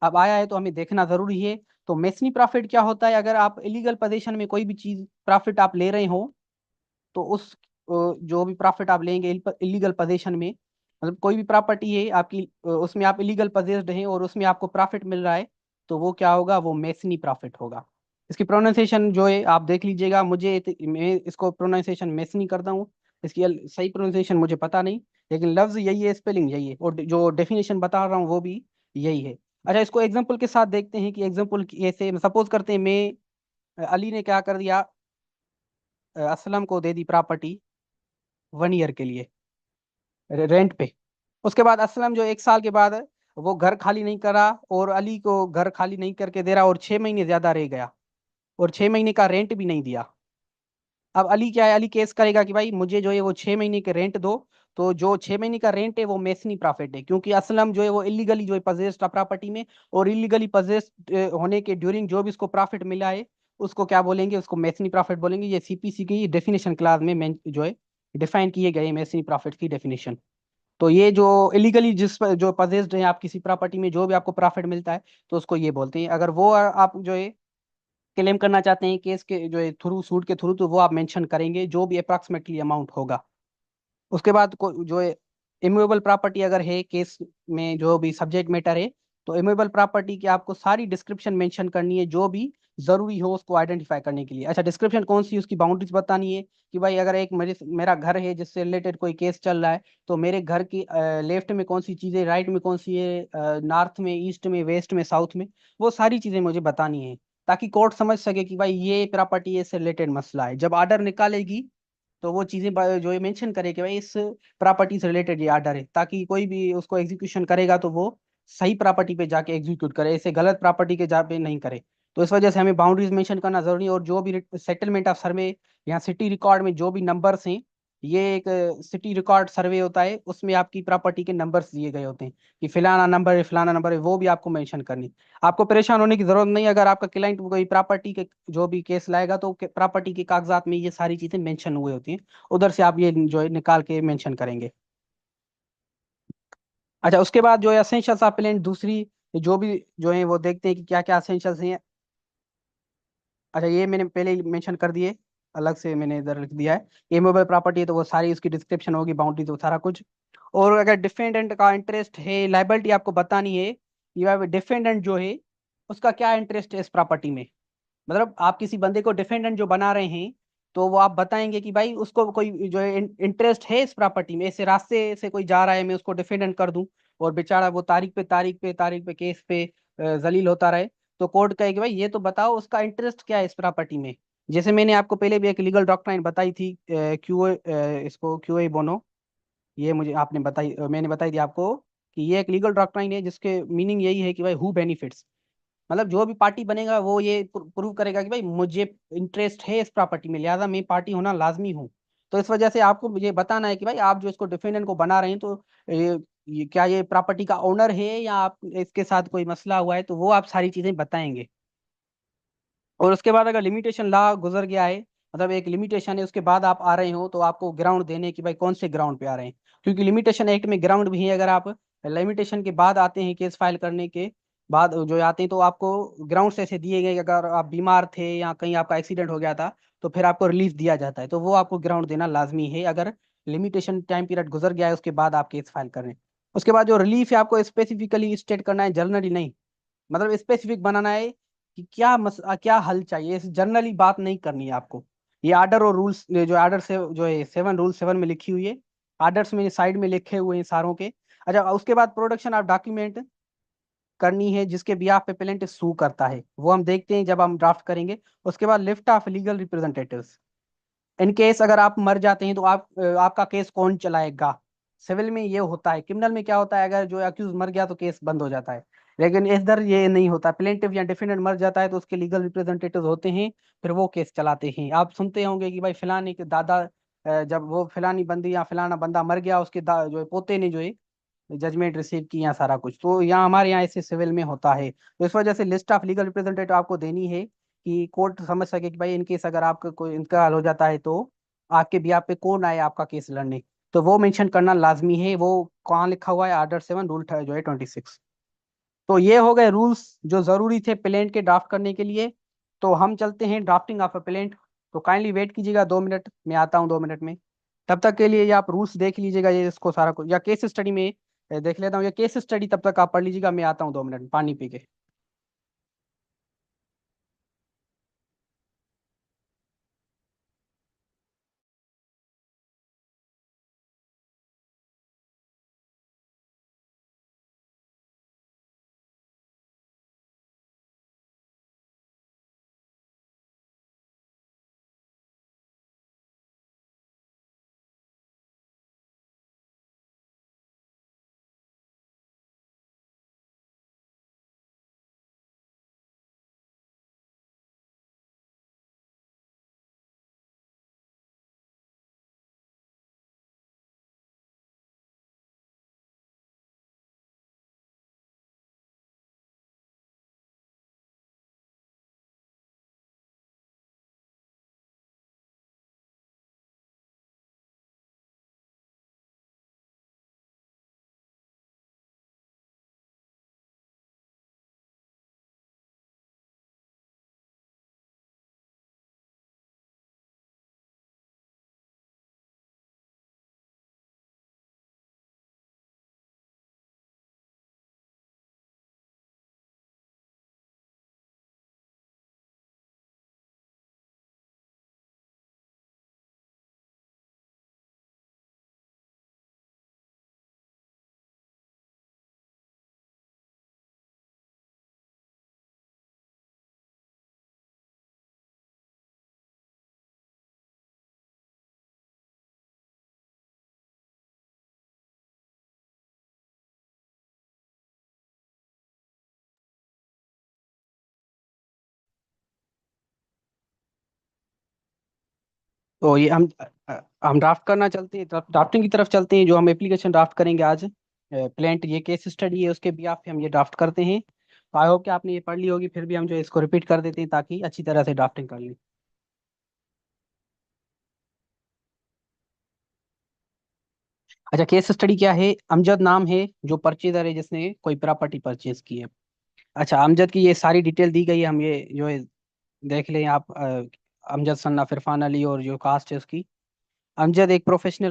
अब आया है तो हमें देखना जरूरी है। तो मेसनी प्रॉफिट क्या होता है, अगर आप इलीगल पोजीशन में कोई भी चीज प्रॉफिट आप ले रहे हो तो उस जो भी प्रॉफिट आप लेंगे इलीगल पोजीशन में, मतलब कोई भी प्रॉपर्टी है आपकी, उसमें आप इलीगल पोजेस्ड हैं और उसमें आपको प्रॉफिट मिल रहा है, तो वो क्या होगा, वो मेसनी प्रॉफिट होगा। इसकी प्रोनाउंसिएशन जो है आप देख लीजिएगा, मैं इसको प्रोनाउंसिएशन मेसनी करता हूँ, इसकी सही प्रोनाउंसिएशन मुझे पता नहीं, लेकिन लफ्ज यही है, स्पेलिंग यही है, और जो डेफिनेशन बता रहा हूँ वो भी यही है। अच्छा, इसको एग्जाम्पल के साथ देखते हैं कि एग्जाम्पल ऐसे सपोज करते हैं, मैं अली ने क्या कर दिया, असलम को दे दी प्रॉपर्टी 1 ईयर के लिए रेंट पे। उसके बाद असलम जो 1 साल के बाद वो घर खाली नहीं करा और अली को घर खाली नहीं करके दे रहा, और 6 महीने ज्यादा रह गया और 6 महीने का रेंट भी नहीं दिया। अब अली क्या है, अली केस करेगा कि भाई मुझे जो है वो 6 महीने के रेंट दो। तो जो 6 महीने का रेंट है वो मेसनी प्रॉफिट है, क्योंकि असलम जो है वो इलीगली जो है पजेस्ट प्रॉपर्टी में, और इलीगली पजेस्ट होने के ड्यूरिंग जो भी उसको प्रॉफिट मिला है उसको क्या बोलेंगे, उसको मेसनी प्रॉफिट बोलेंगे। ये सीपीसी की डेफिनेशन क्लास में जो है डिफाइन किए गए मेसनी प्रॉफिट की डेफिनेशन। तो ये जो इलीगली जो पजेस्ड है आप किसी प्रॉपर्टी में जो भी आपको प्रॉफिट मिलता है तो उसको ये बोलते हैं। अगर वो आप जो है क्लेम करना चाहते हैं केस के जो है थ्रू, सूट के थ्रू, तो वो आप मेंशन करेंगे जो भी अप्रॉक्सीमेटली अमाउंट होगा। उसके बाद जो है इमूवेबल प्रॉपर्टी अगर है केस में जो भी सब्जेक्ट मैटर है, तो इमूवेबल प्रॉपर्टी की आपको सारी डिस्क्रिप्शन मेंशन करनी है जो भी जरूरी हो उसको आइडेंटिफाई करने के लिए। अच्छा, डिस्क्रिप्शन कौन सी, उसकी बाउंड्रीज बतानी है कि भाई अगर एक मेरा घर है जिससे रिलेटेड कोई केस चल रहा है, तो मेरे घर की लेफ्ट में कौन सी चीज़ें, राइट में कौन सी है, नॉर्थ में, ईस्ट में, वेस्ट में, साउथ में, वो सारी चीज़ें मुझे बतानी है, ताकि कोर्ट समझ सके कि भाई ये प्रॉपर्टी से रिलेटेड मसला है। जब ऑर्डर निकालेगी तो वो चीजें जो है मेंशन करे कि भाई इस प्रॉपर्टी से रिलेटेड ये आर्डर है, ताकि कोई भी उसको एग्जीक्यूशन करेगा तो वो सही प्रॉपर्टी पे जाके एग्जीक्यूट करे, ऐसे गलत प्रॉपर्टी के जा पे नहीं करे। तो इस वजह से हमें बाउंड्रीज मेंशन करना जरूरी है, और जो भी सेटलमेंट ऑफ सर्वे या सिटी रिकॉर्ड में जो भी नंबर्स हैं, ये एक सिटी रिकॉर्ड सर्वे होता है, उसमें आपकी प्रॉपर्टी के नंबर्स दिए गए होते हैं कि फलाना नंबर है, फलाना नंबर है, वो भी आपको मेंशन करनी। आपको परेशान होने की जरूरत नहीं, अगर आपका क्लाइंट कोई प्रॉपर्टी के जो भी केस लाएगा तो प्रॉपर्टी के कागजात में ये सारी चीजें मेंशन हुए होती हैं, उधर से आप ये जो है निकाल के मेंशन करेंगे। अच्छा, उसके बाद जो है एसेंशियल्स ऑफ प्लांट, दूसरी जो भी जो है वो देखते हैं कि क्या क्या एसेंशियल्स हैं। अच्छा, ये मैंने पहले ही मेंशन कर दिए, अलग से मैंने इधर लिख दिया है। इमूवेबल प्रॉपर्टी है तो वो सारी उसकी डिस्क्रिप्शन होगी, बाउंड्री तो सारा कुछ। और अगर डिफेंडेंट का इंटरेस्ट है, लाइबिलिटी आपको बतानी है कि डिफेंडेंट जो है उसका क्या इंटरेस्ट है इस प्रॉपर्टी में। मतलब आप किसी बंदे को डिफेंडेंट जो बना रहे हैं, तो वो आप बताएंगे कि भाई उसको कोई जो है इंटरेस्ट है इस प्रॉपर्टी में, ऐसे रास्ते से कोई जा रहा है मैं उसको डिफेंडेंट कर दूं और बेचारा वो तारीख पे तारीख पे तारीख पे केस पे जलील होता रहे, तो कोर्ट कहे कि भाई ये तो बताओ उसका इंटरेस्ट क्या है इस प्रॉपर्टी में। जैसे मैंने आपको पहले भी एक लीगल डॉक्ट्राइन बताई थी, क्यू इसको क्यूए बोनो, ये मुझे आपने बताई, मैंने बताई थी आपको कि ये एक लीगल डॉक्ट्राइन है जिसके मीनिंग यही है कि भाई हु बेनिफिट्स, मतलब जो भी पार्टी बनेगा वो ये प्रूव करेगा कि भाई मुझे इंटरेस्ट है इस प्रॉपर्टी में, लिहाजा मैं पार्टी होना लाजमी हूँ। तो इस वजह से आपको मुझे बताना है कि भाई आप जो इसको डिफेंडेंट को बना रहे हैं तो क्या ये प्रॉपर्टी का ओनर है या आप इसके साथ कोई मसला हुआ है, तो वो आप सारी चीजें बताएंगे। और उसके बाद अगर लिमिटेशन ला गुजर गया है, मतलब एक लिमिटेशन है उसके बाद आप आ रहे हो, तो आपको ग्राउंड देने कि भाई कौन से ग्राउंड पे आ रहे हैं, क्योंकि लिमिटेशन एक्ट में ग्राउंड भी है। अगर आप लिमिटेशन के बाद आते हैं, केस फाइल करने के बाद जो आते हैं, तो आपको ग्राउंड्स ऐसे दिए गए कि अगर आप बीमार थे या कहीं आपका एक्सीडेंट हो गया था तो फिर आपको रिलीफ दिया जाता है, तो वो आपको ग्राउंड देना लाजमी है अगर लिमिटेशन टाइम पीरियड गुजर गया है उसके बाद आप केस फाइल कर रहे हैं। उसके बाद जो रिलीफ है आपको स्पेसिफिकली स्टेट करना है, जनरली नहीं। मतलब स्पेसिफिक बनाना है कि क्या क्या हल चाहिए, जनरली बात नहीं करनी है आपको। ये आर्डर और रूल्स, जो आर्डर से जो है 7 रूल 7 में लिखी हुई है, आर्डर्स में साइड में लिखे हुए हैं सारों के। अच्छा, उसके बाद प्रोडक्शन ऑफ डॉक्यूमेंट करनी है जिसके बिहाफ पे पेलेंट सू करता है, वो हम देखते हैं जब हम ड्राफ्ट करेंगे। उसके बाद lift off legal representatives, in case अगर आप मर जाते हैं तो आपका केस कौन चलाएगा। सिविल में ये होता है, क्रिमिनल में क्या होता है, अगर जो अक्यूज मर गया तो केस बंद हो जाता है। लेकिन इधर ये नहीं होता, प्लेंटिफ या डिफेंडेंट मर जाता है तो उसके लीगल रिप्रेजेंटेटिव होते हैं, फिर वो केस चलाते हैं। आप सुनते होंगे कि भाई फिलानी के दादा, जब वो फिलानी बंदी या फिलाना बंदा मर गया, उसके जो है पोते ने जो है जजमेंट रिसीव की या सारा कुछ, तो यहाँ हमारे यहाँ ऐसे सिविल में होता है। तो इस वजह से लिस्ट ऑफ लीगल रिप्रेजेंटेटिव आपको देनी है कि कोर्ट समझ सके कि भाई इनकेस अगर आपका कोई इंतकाल हो जाता है तो आपके बिहाफ पे कौन आए आपका केस लड़ने। तो वो मेंशन करना लाजमी है। वो कहाँ लिखा हुआ है, आर्डर 7 रूल जो है 26। तो ये हो गए रूल्स जो जरूरी थे प्लेंट के ड्राफ्ट करने के लिए। तो हम चलते हैं ड्राफ्टिंग ऑफ अ प्लेंट। तो काइंडली वेट कीजिएगा 2 मिनट, मैं आता हूँ 2 मिनट में। तब तक के लिए ये आप रूल्स देख लीजिएगा, ये इसको सारा कुछ, या केस स्टडी में देख लेता हूँ, ये केस स्टडी तब तक आप पढ़ लीजिएगा, मैं आता हूँ 2 मिनट में पानी पी के। तो ये हम ड्राफ्ट करना चलते हैं, ड्राफ्टिंग की तरफ चलते हैं। जो हम एप्लीकेशन ड्राफ्ट करेंगे आज, प्लेंट ये केस स्टडी है, उसके भी पे हम ये ड्राफ्ट करते हैं। तो आई होप कि आपने ये पढ़ ली होगी, फिर भी हम जो है इसको रिपीट कर देते हैं ताकि अच्छी तरह से ड्राफ्टिंग कर लें। अच्छा, केस स्टडी क्या है, अमजद नाम है जो परचेजर है जिसने कोई प्रॉपर्टी परचेज की है। अच्छा, अमजद की ये सारी डिटेल दी गई है, हम ये जो है देख लें आप। अमजद सन्ना इरफान अली और जो कास्ट है उसकी। अमजद एक प्रोफेशनल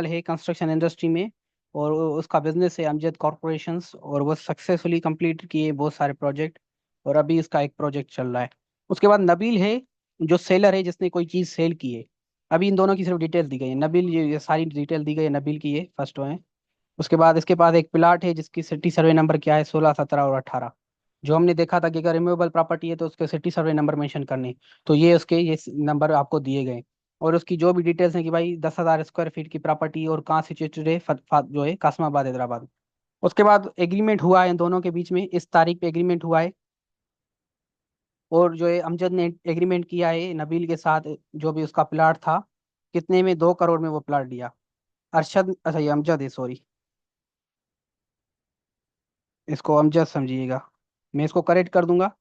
है कंस्ट्रक्शन इंडस्ट्री में, और उसका बिजनेस है अमजद कॉरपोरेशंस, और वो सक्सेसफुली कंप्लीट किए बहुत सारे प्रोजेक्ट, और अभी इसका एक प्रोजेक्ट चल रहा है। उसके बाद नबील है जो सेलर है जिसने कोई चीज़ सेल की है। अभी इन दोनों की सिर्फ डिटेल दी गई है, नबील, ये सारी डिटेल दी गई है नबील की, ये फर्स्ट है। उसके बाद इसके पास एक प्लाट है जिसकी सिटी सर्वे नंबर क्या है, 16 17 और 18। जो हमने देखा था कि अगर रिमूवेबल प्रॉपर्टी है तो उसके सिटी सर्वे नंबर मेंशन करने, तो ये उसके ये नंबर आपको दिए गए। और उसकी जो भी डिटेल्स हैं कि भाई 10,000 स्क्वायर फीट की प्रॉपर्टी और कहाँ सिचुएटेड है, जो है कासमाबाद हैदराबाद। उसके बाद एग्रीमेंट हुआ है इन दोनों के बीच में, इस तारीख पे एग्रीमेंट हुआ है। और जो है अमजद ने एग्रीमेंट किया है नबील के साथ, जो भी उसका प्लाट था, कितने में, 2 करोड़ में वो प्लाट दिया। अरशद, अच्छा ये अमजद है, सॉरी, इसको अमजद समझिएगा, मैं इसको करेक्ट कर दूंगा।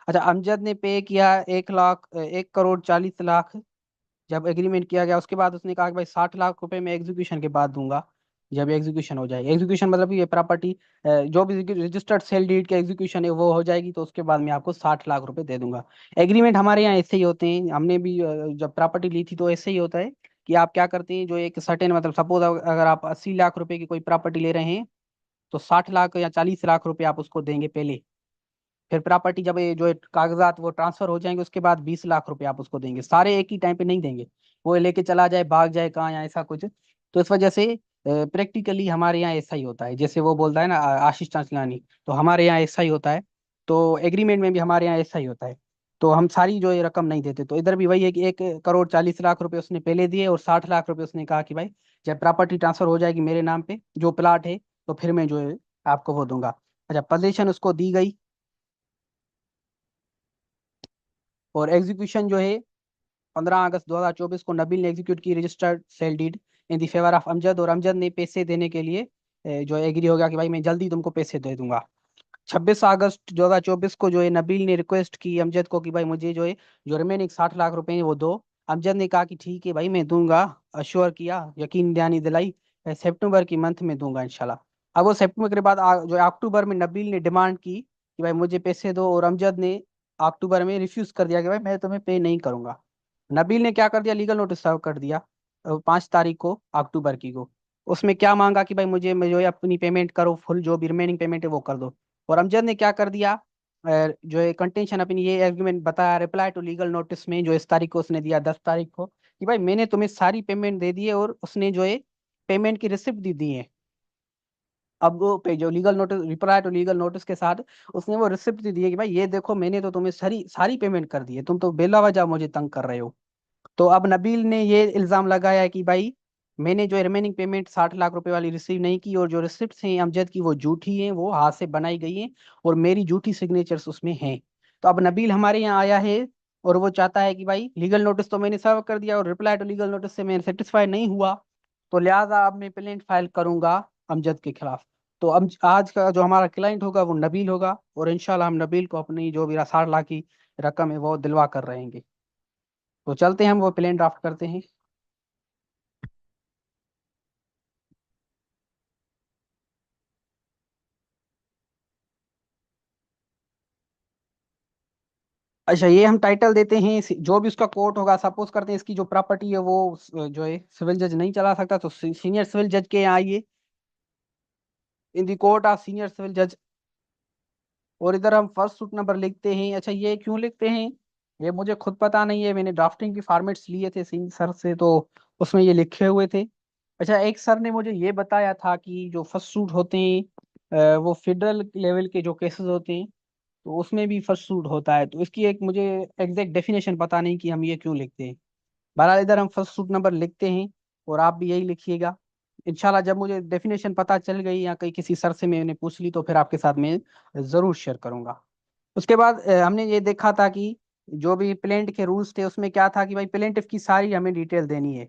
अच्छा, अमजद ने पे किया 1 लाख, 1 करोड़ 40 लाख। जब एग्रीमेंट किया गया उसके बाद उसने कहा कि भाई 60 लाख रुपए मैं एग्जीक्यूशन के बाद दूंगा। जब एग्जीक्यूशन हो जाए, एग्जीक्यूशन मतलब कि ये प्रॉपर्टी जो भी रजिस्टर्ड सेल डीड के एग्जीक्यूशन है वो हो जाएगी, तो उसके बाद मैं आपको 60 लाख रुपए दे दूंगा। एग्रीमेंट हमारे यहाँ ऐसे ही होते हैं, हमने भी जब प्रॉपर्टी ली थी तो ऐसे ही होता है कि आप क्या करते हैं, जो एक सर्टेन, मतलब सपोज अगर आप 80 लाख रुपए की कोई प्रॉपर्टी ले रहे हैं, तो 60 लाख या 40 लाख रुपए आप उसको देंगे पहले। फिर प्रॉपर्टी जब ये जो कागजात वो ट्रांसफर हो जाएंगे उसके बाद 20 लाख रुपए आप उसको देंगे, सारे एक ही टाइम पे नहीं देंगे। वो लेके चला जाए, भाग जाए कहाँ या ऐसा कुछ। तो इस वजह से प्रैक्टिकली हमारे यहाँ ऐसा ही होता है, जैसे वो बोलता है ना आशीष चांचलानी, तो हमारे यहाँ ऐसा ही होता है। तो एग्रीमेंट में भी हमारे यहाँ ऐसा ही होता है। तो हम सारी जो ये रकम नहीं देते, तो इधर भी वही है कि 1 करोड़ 40 लाख रुपए उसने पहले दिए और 60 लाख रुपए उसने कहा कि भाई जब प्रॉपर्टी ट्रांसफर हो जाएगी मेरे नाम पे जो प्लाट है, तो फिर मैं जो है आपको वो दूंगा। अच्छा, पोजीशन उसको दी गई और एग्जीक्यूशन जो है 15 अगस्त 2024 को नबील ने एग्जीक्यूट की registered sale deed in the favour of Amjad, और अमजद ने पैसे देने के लिए जो एग्री हो गया कि भाई मैं जल्दी तुमको पैसे दे दूंगा। 26 अगस्त 2024 को जो है नबील ने रिक्वेस्ट की अमजद को कि भाई मुझे जो है जो रिमेनिंग 60 लाख रुपए हैं वो दो। अमजद ने कहा कि ठीक है भाई मैं दूंगा, अश्योर किया, यकीन दहानी दिलाई, मैं सितंबर की मंथ में दूंगा इंशाल्लाह। अब वो सितंबर के बाद जो अक्टूबर में नबील ने डिमांड की कि भाई मुझे पैसे दो, और अमजद ने अक्टूबर में रिफ्यूज कर दिया कि भाई मैं तुम्हें पे नहीं करूंगा। नबील ने क्या कर दिया, लीगल नोटिस सर्व कर दिया 5 तारीख को अक्टूबर की को। उसमें क्या मांगा कि भाई मुझे जो है अपनी पेमेंट करो, फुल जो भी रिमेनिंग पेमेंट है वो कर दो। और अमजद ने क्या कर दिया, जो है कंटेंशन अपनी ये एग्रीमेंट बताया रिप्लाई टू लीगल नोटिस में, जो इस तारीख को उसने दिया 10 तारीख को, कि भाई मैंने तुम्हें सारी पेमेंट दे दी है, और उसने जो है पेमेंट की रिसिप्ट दी दी है। अब वो पे जो legal notice reply to legal notice के साथ उसने वो रिसिप्ट दी है कि भाई ये देखो मैंने तो तुम्हें सारी सारी पेमेंट कर दी है, तुम तो बेला वजह मुझे तंग कर रहे हो। तो अब नबील ने ये इल्जाम लगाया है कि भाई मैंने जो रिमेनिंग पेमेंट 60 लाख रुपए वाली रिसीव नहीं की, और जो रिसिप्ट हैं अमजद की वो झूठी हैं, वो हाथ से बनाई गई हैं, और मेरी झूठी सिग्नेचर्स उसमें हैं। तो अब नबील हमारे यहाँ आया है और वो चाहता है कि भाई लीगल नोटिस तो मैंने सर्व कर दिया और रिप्लाई टू लीगल नोटिस से मैं सेटिस्फाई नहीं हुआ, तो लिहाजा अब मैं प्लेंट फाइल करूंगा अमजद के खिलाफ। तो अब आज का जो हमारा क्लाइंट होगा वो नबील होगा, और इंशाल्लाह हम नबील को अपनी जो भी 60 लाख की रकम है वो दिलवा कर रहेंगे। तो चलते हैं, हम वो प्लेन ड्राफ्ट करते हैं। अच्छा, ये हम टाइटल देते हैं जो भी उसका कोर्ट होगा, सपोज करते हैं इसकी जो प्रॉपर्टी है वो जो है सिविल जज नहीं चला सकता, तो सीनियर सिविल जज के यहाँ आइए, इन दी कोर्ट ऑफ सीनियर सिविल जज। और इधर हम फर्स्ट सूट नंबर लिखते हैं। अच्छा, ये क्यों लिखते हैं ये मुझे खुद पता नहीं है, मैंने ड्राफ्टिंग के फॉर्मेट्स लिए थे सिंह सर से, तो उसमें ये लिखे हुए थे। अच्छा, एक सर ने मुझे ये बताया था कि जो फर्स्ट सूट होते हैं वो फेडरल लेवल के जो केसेस होते हैं तो उसमें भी फर्स्ट सूट होता है, तो इसकी एक मुझे एग्जैक्ट डेफिनेशन पता नहीं कि हम ये क्यों लिखते हैं। बहरहाल इधर हम फर्स्ट सूट नंबर लिखते हैं, और आप भी यही लिखिएगा। इंशाल्लाह जब मुझे डेफिनेशन पता चल गई या कहीं किसी सर से मैंने पूछ ली तो फिर आपके साथ मैं जरूर शेयर करूंगा। उसके बाद हमने ये देखा था कि जो भी प्लेंट के रूल्स थे उसमें क्या था कि भाई प्लेंटिफ की सारी हमें डिटेल देनी है,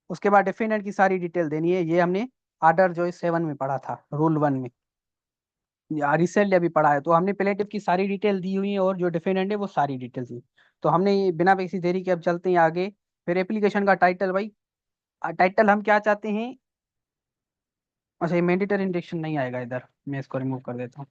उसके बाद डिफेंडेंट की सारी डिटेल देनी है। ये हमने आर्डर जो है 7 में पढ़ा था, रूल 1 में, या रिसेंटली अभी पढ़ा है। तो हमने प्लेटिव की सारी डिटेल दी हुई है और जो डिफेंडेंट है वो सारी डिटेल दी। तो हमने ये बिना किसी देरी के अब चलते हैं आगे। फिर एप्लीकेशन का टाइटल भाई, टाइटल हम क्या चाहते हैं। अच्छा, ये मैंडेटरी इंडेक्शन नहीं आएगा इधर, मैं इसको रिमूव कर देता हूँ।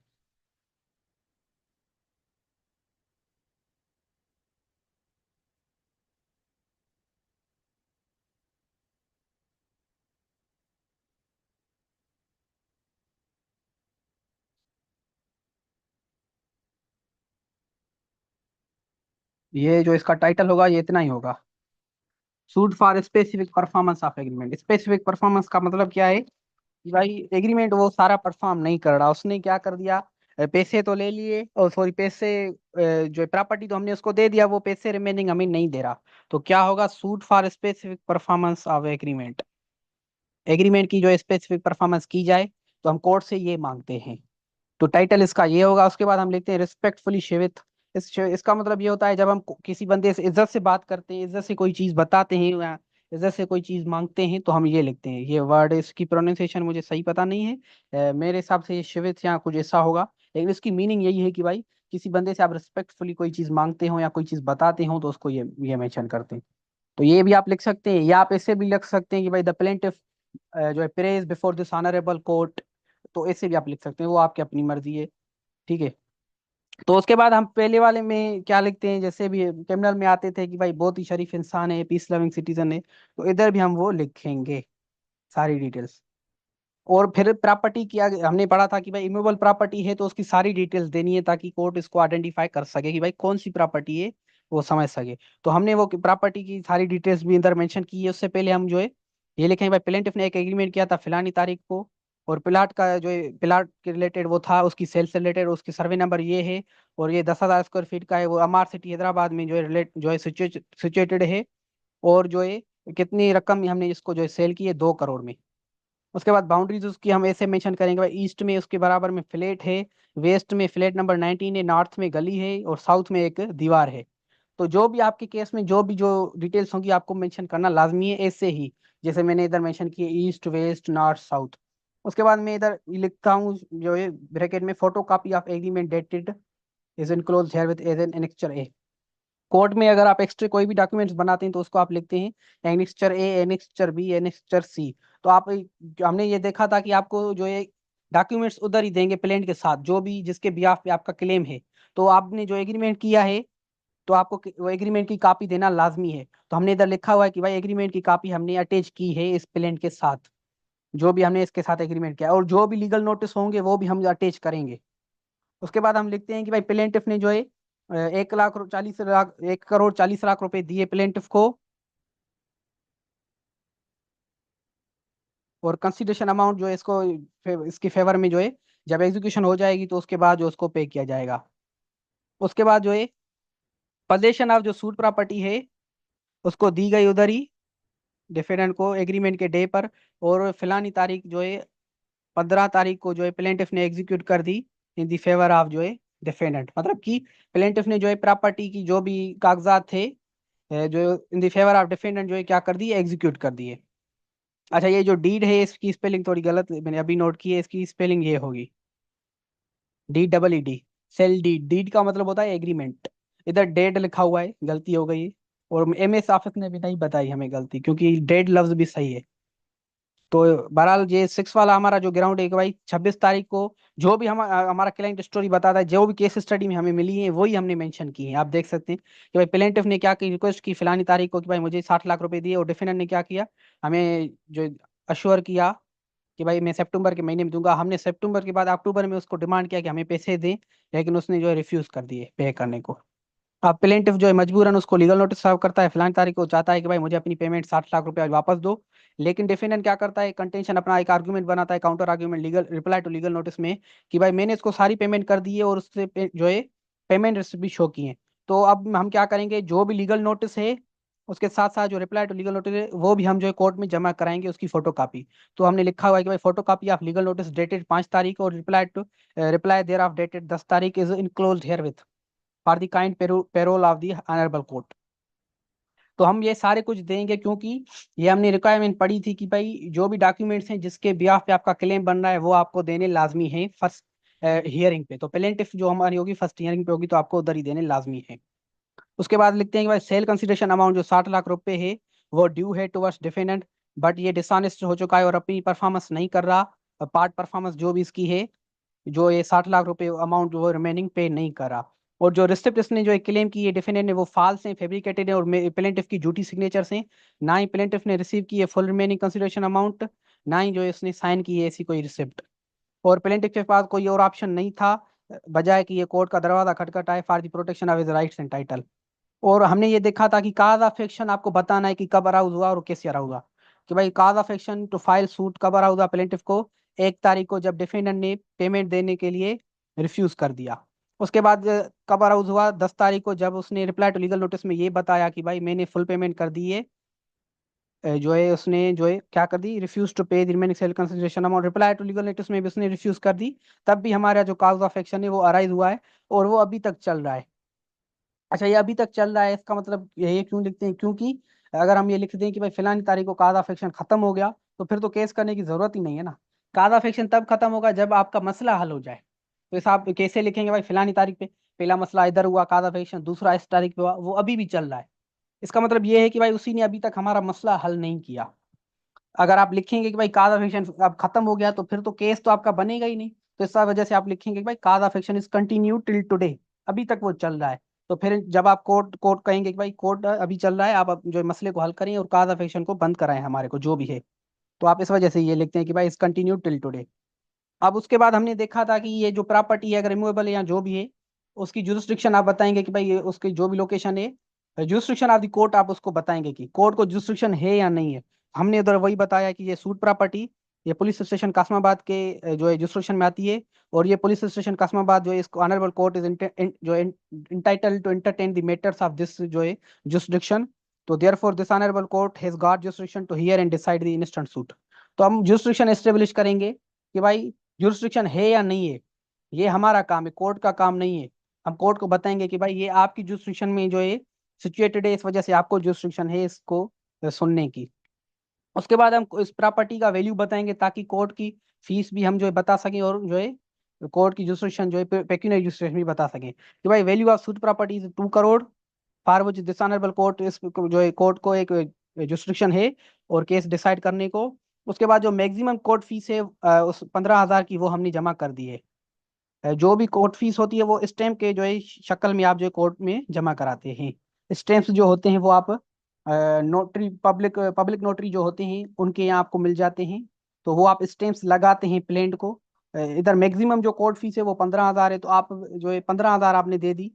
ये जो इसका टाइटल होगा ये इतना ही होगा, suit for specific performance of agreement. Specific performance का मतलब क्या है कि भाई एग्रीमेंट वो सारा परफॉर्म नहीं कर रहा, उसने क्या कर दिया, पैसे तो ले लिए, और सॉरी पैसे जो प्रॉपर्टी तो हमने उसको दे दिया, वो पैसे रिमेनिंग हमें नहीं दे रहा। तो क्या होगा, suit for specific performance of agreement. Agreement की जो स्पेसिफिक परफॉर्मेंस की जाए तो हम कोर्ट से ये मांगते हैं। तो टाइटल इसका ये होगा। उसके बाद हम लिखते हैं रिस्पेक्टफुली शिवित। इसका मतलब ये होता है जब हम किसी बंदे से इज्जत से बात करते हैं, इज्जत से कोई चीज बताते हैं या इज्जत से कोई चीज मांगते हैं, तो हम ये लिखते हैं। ये वर्ड इसकी प्रोनाउंसिएशन मुझे सही पता नहीं है, मेरे हिसाब से ये शिवित या कुछ ऐसा होगा, लेकिन इसकी मीनिंग यही है कि भाई किसी बंदे से आप रिस्पेक्टफुली कोई चीज मांगते हो या कोई चीज बताते हो तो उसको ये मेंशन करते हैं। तो ये भी आप लिख सकते हैं, या आप ऐसे भी लिख सकते हैं कि भाई द प्लेंटिफ जो है praise before this honourable court. तो ऐसे भी आप लिख सकते हैं, वो आपकी अपनी मर्जी है। ठीक है। तो उसके बाद हम पहले वाले में क्या लिखते हैं, जैसे भी क्रिमिनल में आते थे कि भाई बहुत ही शरीफ इंसान है, पीस लविंग सिटीजन है, तो इधर भी हम वो लिखेंगे सारी डिटेल्स। और फिर प्रॉपर्टी की हमने पढ़ा था कि भाई इमूवेबल प्रॉपर्टी है तो उसकी सारी डिटेल्स देनी है ताकि कोर्ट इसको आइडेंटिफाई कर सके कि भाई कौन सी प्रॉपर्टी है, वो समझ सके। तो हमने वो प्रॉपर्टी की सारी डिटेल्स भी अंदर मेंशन की है। उससे पहले हम जो है ये लिखेंगे भाई प्लेंटिफ ने एक एग्रीमेंट किया था फिलानी तारीख को, और प्लाट का जो है प्लाट के रिलेटेड वो था, उसकी सेल से रिलेटेड उसकी सर्वे नंबर ये है, और ये 10,000 स्क्वायर फीट का है, वो अमार सिटी हैदराबाद में जो है रिलेट जो है सिचुएटेड है। और जो है कितनी रकम हमने इसको जो है सेल की है, 2 करोड़ में। उसके बाद बाउंड्रीज उसकी हम ऐसे मेंशन करेंगे भाई ईस्ट में उसके बराबर में फ्लैट है, वेस्ट में फ्लैट नंबर 19 है, नॉर्थ में गली है, और साउथ में एक दीवार है। तो जो भी आपके केस में जो भी जो डिटेल्स होंगी आपको मेंशन करना लाजमी है ऐसे ही, जैसे मैंने इधर मेंशन किए ईस्ट वेस्ट नॉर्थ साउथ। उसके बाद मैं इधर लिखता हूँ जो है ब्रैकेट में photo copy of agreement dated is enclosed herewith as an annexure A. Court में अगर आप एक्स्ट्रा कोई भी डॉक्यूमेंट्स बनाते हैं तो उसको आप लिखते हैं एनेक्स्चर ए, एनेक्स्चर बी, एनेक्स्चर सी। तो आप हमने ये देखा था कि आपको जो है डॉक्यूमेंट्स उधर ही देंगे प्लेंट के साथ, जो भी जिसके बिहाफ पे आपका क्लेम है। तो आपने जो एग्रीमेंट किया है तो आपको वो एग्रीमेंट की कॉपी देना लाजमी है। तो हमने इधर लिखा हुआ है कि भाई एग्रीमेंट की कॉपी हमने अटैच की है इस प्लेंट के साथ, जो भी हमने इसके साथ एग्रीमेंट किया है, और जो भी लीगल नोटिस होंगे वो भी हम अटैच करेंगे। उसके बाद हम लिखते हैं कि भाई प्लेंटिफ ने जो है 1,40,40,00,000 1,40,40,00,000 रुपए दिए प्लेंटिफ को, और कंसिडरेशन अमाउंट जो है इसको इसके फेवर में जो है जब एग्जीक्यूशन हो जाएगी तो उसके बाद जो उसको पे किया जाएगा। उसके बाद जो है पोजेशन ऑफ जो सूट प्रॉपर्टी है उसको दी गई उधर ही डिफेंडेंट को एग्रीमेंट के डे पर, और फिलानी तारीख जो है 15 तारीख को जो है प्लेंटिफ ने एग्जीक्यूट कर दी इन दी फेवर ऑफ जो है डिफेंडेंट। मतलब कि प्लेंटिफ ने जो है प्रॉपर्टी की जो भी कागजात थे जो इन दी फेवर ऑफ डिफेंडेंट जो है क्या कर दिए, एग्जीक्यूट कर दिए। अच्छा ये जो डीड है इसकी स्पेलिंग थोड़ी गलत मैंने अभी नोट की है, इसकी स्पेलिंग ये होगी DEED। सेल डीड, डीड का मतलब होता है एग्रीमेंट। इधर डेड लिखा हुआ है, गलती हो गई। और MS ऑफिस ने भी नहीं बताई हमें गलती, क्योंकि डेड लफ्ज भी सही है। तो बहरहाल ये 6 वाला हमारा जो ग्राउंड है कि भाई 26 तारीख को जो भी हमारा क्लाइंट स्टोरी बताता है, जो भी केस स्टडी में हमें मिली है वही हमने मेंशन की है। आप देख सकते हैं कि भाई प्लेंटिफ ने क्या की, रिक्वेस्ट की फिलानी तारीख को कि भाई मुझे 60 लाख रुपए दिए, और डिफेंडेंट ने क्या किया, हमें जो अश्योर किया कि भाई मैं सितंबर के महीने में दूंगा। हमने सितंबर के बाद अक्टूबर में उसको डिमांड किया कि हमें पैसे दें, लेकिन उसने जो है रिफ्यूज कर दिए पे करने को। अब प्लेंटिफ जो है मजबूरन उसको लीगल नोटिस सर्व करता है, फलानी तारीख को चाहता है कि भाई मुझे अपनी पेमेंट 60 लाख रुपए आज वापस दो। लेकिन डिफेंडेंट क्या करता है, कंटेंशन अपना एक आर्गुमेंट बनाता है, counter argument legal reply to legal notice में, कि भाई मैंने इसको सारी पेमेंट कर दी है और उससे जो है पेमेंट रिसिप्ट भी शो की है। तो अब हम क्या करेंगे, जो भी लीगल नोटिस है उसके साथ साथ जो रिप्लाई टू लीगल नोटिस है वो भी हम जो है कोर्ट में जमा कराएंगे उसकी फोटो कॉपी। तो हमने लिखा हुआ है कि भाई photo copy of legal notice dated 5 तारीख और रिप्लाई देयर ऑफ डेटेड 10 तारीख is enclosed here with for the kind payroll of the honourable court. तो हम ये सारे कुछ देंगे क्योंकि ये हमने रिक्वायरमेंट पड़ी थी कि भाई जो भी डॉक्यूमेंट्स हैं जिसके बिहाफ पे आपका क्लेम बन रहा है वो आपको देने लाजमी है फर्स्ट हियरिंग पे। तो प्लेंटिफ जो हमारी होगी फर्स्ट हियरिंग पे होगी तो आपको उधर ही देने लाजमी है। उसके बाद लिखते हैं कि भाई सेल कंसिडरेशन अमाउंट जो 60 लाख रुपए है वो ड्यू है टुवर्ड्स डिफेंडेंट, बट ये डिसऑनेस्ट हो चुका है और अपनी परफॉर्मेंस नहीं कर रहा, पार्ट परफॉर्मेंस जो भी इसकी है, जो ये 60 लाख रुपए अमाउंट जो रिमेनिंग पे नहीं करा। और जो रिसिप्ट इसने जो क्लेम की है डिफेंडेंट ने वो फॉल्स हैं, फैब्रिकेटेड है, और प्लेंटिफ की झूठी सिग्नेचर्स हैं। ना ही प्लेंटिफ ने रिसीव की है फुल रिमेनिंग कंसिडरेशन अमाउंट, ना ही जो है इसने साइन की है ऐसी कोई रिसिप्ट। और प्लेंटिफ के पास कोई और ऑप्शन नहीं था बजाय कि ये कोर्ट का दरवाजा खटखटाए for the protection of his rights and title. और हमने ये देखा था कि काज ऑफ एक्शन आपको बताना है कि कब अराउज हुआ और कैसे अराउज हुआ। कि भाई cause of action to file suit कब अराउज हुआ प्लेंटिफ को, 1 तारीख को जब डिफेंडेंट ने पेमेंट देने के लिए रिफ्यूज कर दिया। उसके बाद कब अराउज हुआ, 10 तारीख को जब उसने रिप्लाई टू लीगल नोटिस में ये बताया कि भाई मैंने फुल पेमेंट कर दी है, जो है उसने जो है क्या कर दी, refuse to pay the remaining sale consideration amount, reply to legal notice में भी उसने रिफ्यूज कर दी। तब भी हमारा जो काज ऑफ एक्शन है वो अराइज हुआ है और वो अभी तक चल रहा है। अच्छा ये अभी तक चल रहा है इसका मतलब ये क्यों लिखते हैं, क्योंकि अगर हम ये लिखते हैं कि भाई फिलानी तारीख को काज ऑफ एक्शन खत्म हो गया तो फिर तो केस करने की जरूरत ही नहीं है ना। काज ऑफ एक्शन तब खत्म होगा जब आपका मसला हल हो जाए। तो इस आप कैसे लिखेंगे भाई फिलानी तारीख पे पहला मसला इधर हुआ काज ऑफ एक्शन, दूसरा इस तारीख पे हुआ, वो अभी भी चल रहा है। इसका मतलब ये है कि भाई उसी ने अभी तक हमारा मसला हल नहीं किया। अगर आप लिखेंगे कि भाई काज ऑफ एक्शन अब खत्म हो गया तो फिर तो केस तो आपका बनेगा ही नहीं। तो इस वजह से आप लिखेंगे कि भाई cause of action is continue till today, अभी तक वो चल रहा है। तो फिर जब आप कोर्ट कोर्ट कहेंगे कि भाई कोर्ट अभी चल रहा है, आप जो मसले को हल करें और काज ऑफ एक्शन को बंद कराएं हमारे को जो भी है। तो आप इस वजह से ये लिखते हैं कि भाई इस कंटिन्यू टिल टुडे। अब उसके बाद हमने देखा था कि ये जो प्रॉपर्टी है अगर रिमूवेबल है या जो भी है, उसकी जुरिस्डिक्शन आप बताएंगे कि भाई ये उसकी जो भी लोकेशन है, जुरिस्डिक्शन ऑफ द कोर्ट आप उसको बताएंगे कि कोर्ट को जुरिस्डिक्शन है या नहीं है। हमने उधर वही बताया कि ये सूट प्रॉपर्टी ये पुलिस स्टेशन कासमाबाद के जो है जुरिस्डिक्शन में आती है। और ये पुलिस स्टेशन कासमाबाद जो है इसको ऑनरेबल कोर्ट इज जो entitle to entertain the matters of this जो है जुरिस्डिक्शन। तो therefore this honourable court has got jurisdiction to hear and decide the instant suit. तो हम जुरिस्डिक्शन एस्टेब्लिश करेंगे कि भाई जुरिस्डिक्शन है या नहीं है। ये हमारा काम है, कोर्ट का काम नहीं है। हम कोर्ट को बताएंगे कि भाई ये आपकी जुरिस्डिक्शन में जो है सिचुएटेड है, इस वजह से आपको जुरिस्डिक्शन है इसको सुनने की। उसके बाद हम इस प्रॉपर्टी का वैल्यू बताएंगे ताकि कोर्ट की फीस भी हम जो है बता सकें, और जो है कोर्ट की जुरिस्डिक्शन जो है पेक्यूनियरी जुरिस्डिक्शन भी बता सकें कि भाई value of suit property is 2 crore, for which this honourable court इस जो है कोर्ट को एक जुरिस्डिक्शन है और केस डिसाइड करने को। उसके बाद जो मैक्सिमम कोर्ट फीस है उस 15,000 की वो हमने जमा कर दी है। जो भी कोर्ट फीस होती है वो स्टैम्प के जो है शक्ल में आप जो है कोर्ट में जमा कराते हैं। स्टैम्प्स जो होते हैं वो आप नोटरी पब्लिक नोटरी जो होते हैं उनके यहाँ आपको मिल जाते हैं। तो वो आप स्टैम्प्स लगाते हैं प्लेंट को। इधर मैक्सिमम जो कोर्ट फीस है वो 15,000 है, तो आप जो है 15,000 आपने दे दी।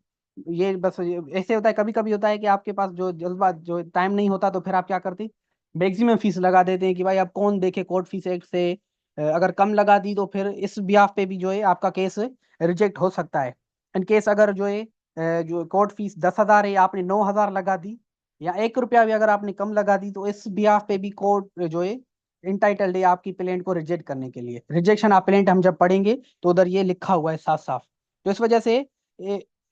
ये बस ऐसे होता है, कभी कभी होता है कि आपके पास जो जल्दबाज जो टाइम नहीं होता, तो फिर आप क्या करते मैक्सिमम फीस लगा देते हैं कि भाई अब कौन देखे कोर्ट फीस एक्ट से। अगर कम लगा दी तो फिर इस बिहाफ पे भी जो है आपका केस रिजेक्ट हो सकता है। इन केस अगर जो है जो कोर्ट फीस 10,000 है आपने 9,000 लगा दी, या 1 रुपया भी अगर आपने कम लगा दी, तो इस बिहाफ पे भी कोर्ट जो है इंटाइटल्ड है आपकी प्लेंट को रिजेक्ट करने के लिए। रिजेक्शन ऑफ प्लेंट हम जब पढ़ेंगे तो उधर ये लिखा हुआ है साफ साफ। तो इस वजह से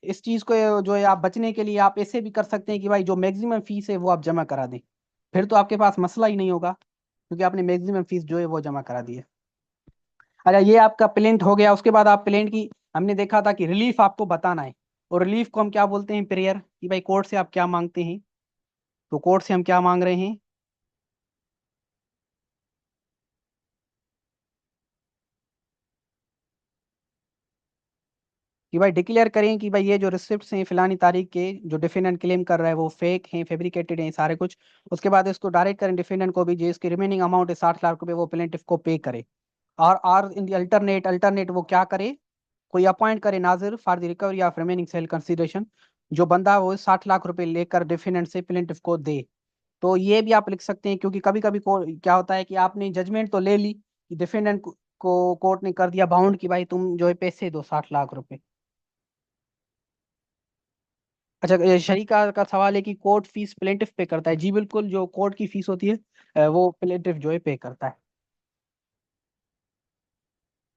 इस चीज को जो है आप बचने के लिए आप ऐसे भी कर सकते हैं कि भाई जो मैक्सिमम फीस है वो आप जमा करा दें। फिर तो आपके पास मसला ही नहीं होगा, क्योंकि आपने मैक्सिमम फीस जो है वो जमा करा दी है। अच्छा, ये आपका प्लेंट हो गया। उसके बाद आप प्लेंट की हमने देखा था कि रिलीफ आपको बताना है। और रिलीफ को हम क्या बोलते हैं, प्रेयर, कि भाई कोर्ट से आप क्या मांगते हैं। तो कोर्ट से हम क्या मांग रहे हैं कि भाई डिक्लेयर करें कि भाई ये जो रिसिप्ट्स हैं फिलानी तारीख के जो डिफेंडेंट क्लेम कर रहा है वो फेक हैं, फेब्रिकेटेड हैं सारे कुछ। उसके बाद इसको डायरेक्ट करें डिफेंडेंट को भी, जो इसकी रिमेनिंग अमाउंट है 60 लाख रुपए, वो प्लेंटिफ को पे करे। और इन दी अल्टरनेट वो क्या करे, कोई अपॉइंट करे नाजिर for the recovery of remaining sale consideration. जो बंदा वो 60 लाख रुपए लेकर डिफेंडेंट से प्लेंटिफ को दे। तो ये भी आप लिख सकते हैं, क्योंकि कभी कभी क्या होता है कि आपने जजमेंट तो ले ली कि डिफेंडेंट को कोर्ट ने कर दिया बाउंड कि भाई तुम जो है पैसे दो 60 लाख रुपए। अच्छा, ये शरीका का सवाल है कि कोर्ट फीस प्लेंटिफ पे करता है। जी बिल्कुल, जो कोर्ट की फीस होती है वो प्लेंटिफ जो है पे करता है।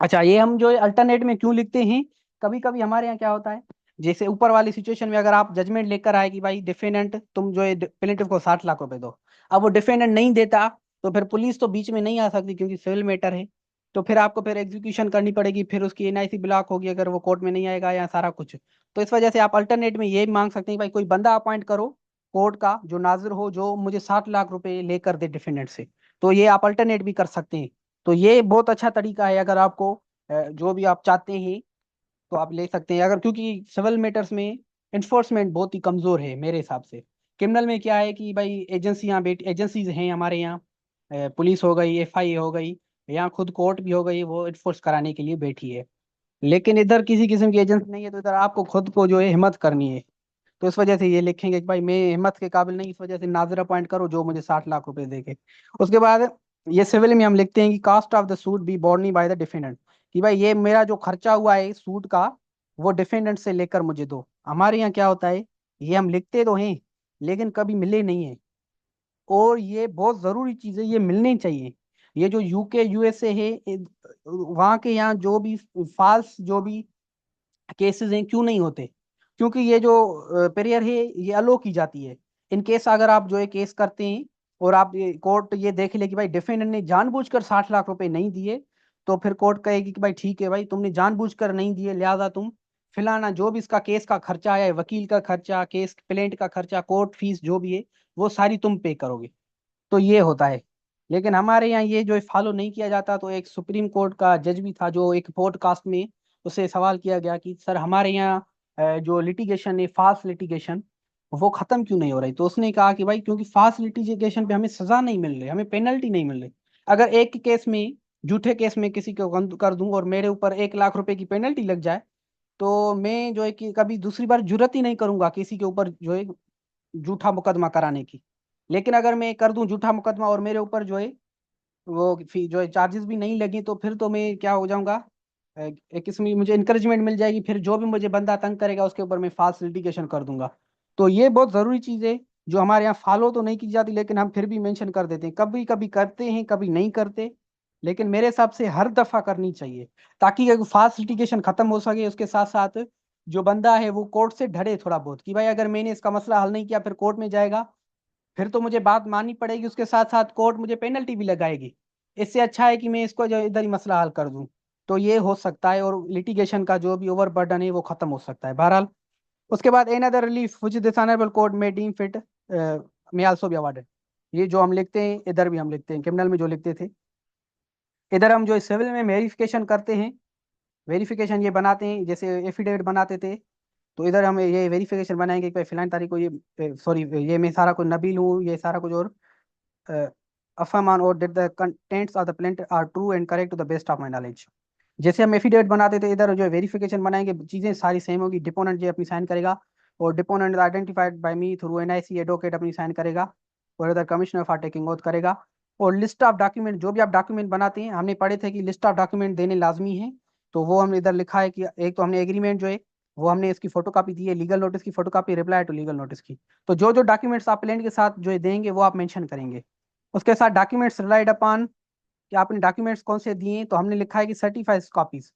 अच्छा, ये हम जो है अल्टरनेट में क्यों लिखते हैं, कभी कभी हमारे यहाँ क्या होता है, जैसे ऊपर वाली सिचुएशन में अगर आप जजमेंट लेकर आए कि भाई डिफेंडेंट तुम जो है प्लेंटिफ को 60 लाख रुपए दो, अब वो डिफेंडेंट नहीं देता, तो फिर पुलिस तो बीच में नहीं आ सकती क्योंकि सिविल मैटर है। तो फिर आपको फिर एग्जीक्यूशन करनी पड़ेगी, फिर उसकी एनआईसी ब्लॉक होगी अगर वो कोर्ट में नहीं आएगा या सारा कुछ। तो इस वजह से आप अल्टरनेट में ये मांग सकते हैं कि भाई कोई बंदा अपॉइंट करो कोर्ट का जो नाजिर हो, जो मुझे 60 लाख रुपए लेकर दे डिफेंडेंट से। तो ये आप अल्टरनेट भी कर सकते हैं। तो ये बहुत अच्छा तरीका है, अगर आपको जो भी आप चाहते हैं तो आप ले सकते हैं। अगर क्योंकि सिविल मैटर्स में इन्फोर्समेंट बहुत ही कमजोर है मेरे हिसाब से। क्रिमिनल में क्या है कि भाई एजेंसियां बेटी एजेंसीज हैं हमारे यहाँ, पुलिस हो गई, एफआई हो गई, यहाँ खुद कोर्ट भी हो गई, वो इन्फोर्स कराने के लिए बैठी है। लेकिन इधर किसी किस्म की एजेंसी नहीं है, तो इधर आपको खुद को जो है हिम्मत करनी है। तो इस वजह से ये लिखेंगे कि भाई मैं हिम्मत के काबिल नहीं, इस वजह से नाजिर अपॉइंट करो जो मुझे 60 लाख रुपए देके। उसके बाद ये सिविल में हम लिखते हैं कि cost of the suit be borne by the defendant, कि भाई ये मेरा जो खर्चा हुआ है सूट का वो डिफेंडेंट से लेकर मुझे दो। हमारे यहाँ क्या होता है, ये हम लिखते तो हैं लेकिन कभी मिले नहीं है। और ये बहुत जरूरी चीज है, ये मिलनी चाहिए। ये जो यूके यूएसए है वहाँ के यहाँ जो भी फाल्स जो भी केसेस हैं क्यों नहीं होते, क्योंकि ये जो पेरियर है ये अलो की जाती है। इन केस अगर आप जो है केस करते हैं और आप कोर्ट ये देख ले कि भाई डिफेंडेंट ने जानबूझकर 60 लाख रुपए नहीं दिए, तो फिर कोर्ट कहेगी कि भाई ठीक है भाई तुमने जानबूझकर नहीं दिए, लिहाजा तुम फिलाना जो भी इसका केस का खर्चा है, वकील का खर्चा, केस प्लेंट का खर्चा, कोर्ट फीस जो भी है वो सारी तुम पे करोगे। तो ये होता है। लेकिन हमारे यहाँ ये जो फॉलो नहीं किया जाता। तो एक सुप्रीम कोर्ट का जज भी था जो एक पॉडकास्ट में उसे सवाल किया गया कि सर हमारे यहाँ जो लिटिगेशन है फास्ट लिटिगेशन वो खत्म क्यों नहीं हो रही। तो उसने कहा कि भाई क्योंकि फास्ट लिटिगेशन पे हमें सजा नहीं मिल रही, हमें पेनल्टी नहीं मिल रही। अगर एक के केस में, झूठे केस में किसी को कर दूं और मेरे ऊपर 1 लाख रुपए की पेनल्टी लग जाए, तो मैं जो है कि कभी दूसरी बार जुर्रत ही नहीं करूंगा किसी के ऊपर जो है झूठा मुकदमा कराने की। लेकिन अगर मैं कर दूं झूठा मुकदमा और मेरे ऊपर जो है वो फी जो है चार्जेस भी नहीं लगी, तो फिर तो मैं क्या हो जाऊंगा, एक किस्म की मुझे इंकरेजमेंट मिल जाएगी, फिर जो भी मुझे बंदा तंग करेगा उसके ऊपर मैं फाल्स लिटिगेशन कर दूंगा। तो ये बहुत जरूरी चीज है जो हमारे यहाँ फॉलो तो नहीं की जाती, लेकिन हम फिर भी मेंशन कर देते हैं, कभी कभी करते हैं कभी नहीं करते। लेकिन मेरे हिसाब से हर दफा करनी चाहिए, ताकि फास्ट लिटिगेशन खत्म हो सके। उसके साथ साथ जो बंदा है वो कोर्ट से डरे थोड़ा बहुत, कि भाई अगर मैंने इसका मसला हल नहीं किया फिर कोर्ट में जाएगा, फिर तो मुझे बात माननी पड़ेगी, उसके साथ साथ कोर्ट मुझे पेनल्टी भी लगाएगी। इससे अच्छा है कि मैं इसको जो इधर ही मसला हल कर दूं। तो ये हो सकता है, और लिटिगेशन का जो भी ओवर बर्डन है वो खत्म हो सकता है बहरहाल। उसके बाद another relief which this honourable court may deem fit may also be awarded. ये जो हम लिखते हैं इधर भी हम लिखते हैं, क्रिमिनल में जो लिखते थे, इधर हम जो सिविल में वेरिफिकेशन करते हैं, वेरिफिकेशन ये बनाते हैं जैसे एफिडेविट बनाते थे, तो इधर हम ये वेरिफिकेशन बनाएंगे कि भाई फिलहाल तारीख को ये सॉरी ये मैं सारा कुछ नबील हूँ, ये सारा कुछ, और affirm on or that the contents of the plaintiff are true and correct to the best of my knowledge। जैसे हम एफिडेविट बनाते थे, इधर जो वेरिफिकेशन बनाएंगे चीजें सारी सेम होगी, डिपोनेंट जो अपनी साइन करेगा, और deponent identified by me through NIC advocate अपनी साइन करेगा, और इधर कमिश्नर फॉर टेकिंग ओथ करेगा। और लिस्ट ऑफ डॉक्यूमेंट, जो भी आप डॉक्यूमेंट बनाते हैं, हमने पढ़े थे कि लिस्ट ऑफ डॉक्यूमेंट देने लाजमी है, तो वो हमने इधर लिखा है कि एक तो हमने एग्रीमेंट जो है वो हमने इसकी फोटोकॉपी दी है, लीगल नोटिस की photocopy, reply to legal notice की। तो जो जो डॉक्यूमेंट्स आप प्लेंट के साथ जो देंगे वो आप मेंशन करेंगे। उसके साथ डॉक्यूमेंट्स रिलाइड अपॉन, कि आपने डॉक्यूमेंट्स कौन से दिए, तो हमने लिखा है कि सर्टिफाइड कॉपीज।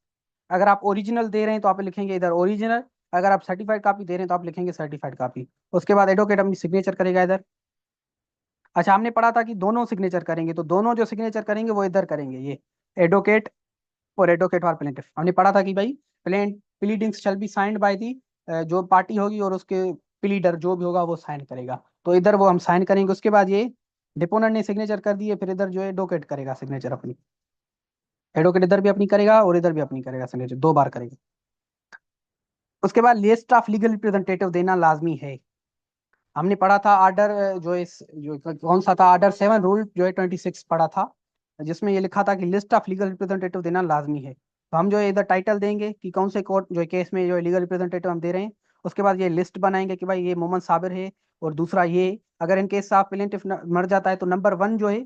अगर आप ओरिजिनल दे रहे हैं तो आप लिखेंगे इधर ओरिजिनल, अगर आप सर्टिफाइड कॉपी दे रहे हैं तो आप लिखेंगे सर्टिफाइड कॉपी। उसके बाद एडवोकेट अपनी सिग्नेचर करेगा इधर। अच्छा, हमने पढ़ा था कि दोनों सिग्नेचर करेंगे, तो दोनों जो सिग्नेचर करेंगे वो इधर करेंगे, ये एडवोकेट और एडवोकेट और प्लेंटिफ। हमने पढ़ा था कि भाई pleadings shall be signed by the, जो पार्टी होगी और उसके प्लीडर जो भी होगा वो साइन करेगा, तो इधर वो हम साइन करेंगे। उसके बाद ये डिपोनेंट ने सिग्नेचर कर दिए, फिर इधर जो है एडवोकेट करेगा सिग्नेचर अपनी, एडवोकेट इधर भी अपनी करेगा और इधर भी अपनी करेगा, सिग्नेचर 2 बार करेगा। उसके बाद लिस्ट ऑफ लीगल रिप्रेजेंटेटिव देना लाजमी है। हमने पढ़ा था आर्डर जो इस जो कौन सा था, आर्डर 7 रूल जो है 26 पढ़ा था, जिसमें ये लिखा था कि लिस्ट ऑफ लीगल रिप्रेजेंटेटिव देना लाजमी है। तो हम जो है इधर टाइटल देंगे कि कौन से कोर्ट जो केस में जो लीगल रिप्रेजेंटेटिव हम दे रहे हैं। उसके बाद ये लिस्ट बनाएंगे कि भाई ये मोहम्मद साबिर है, और दूसरा ये, अगर इन केस ऑफ प्लेंटिफ मर जाता है तो नंबर 1 जो है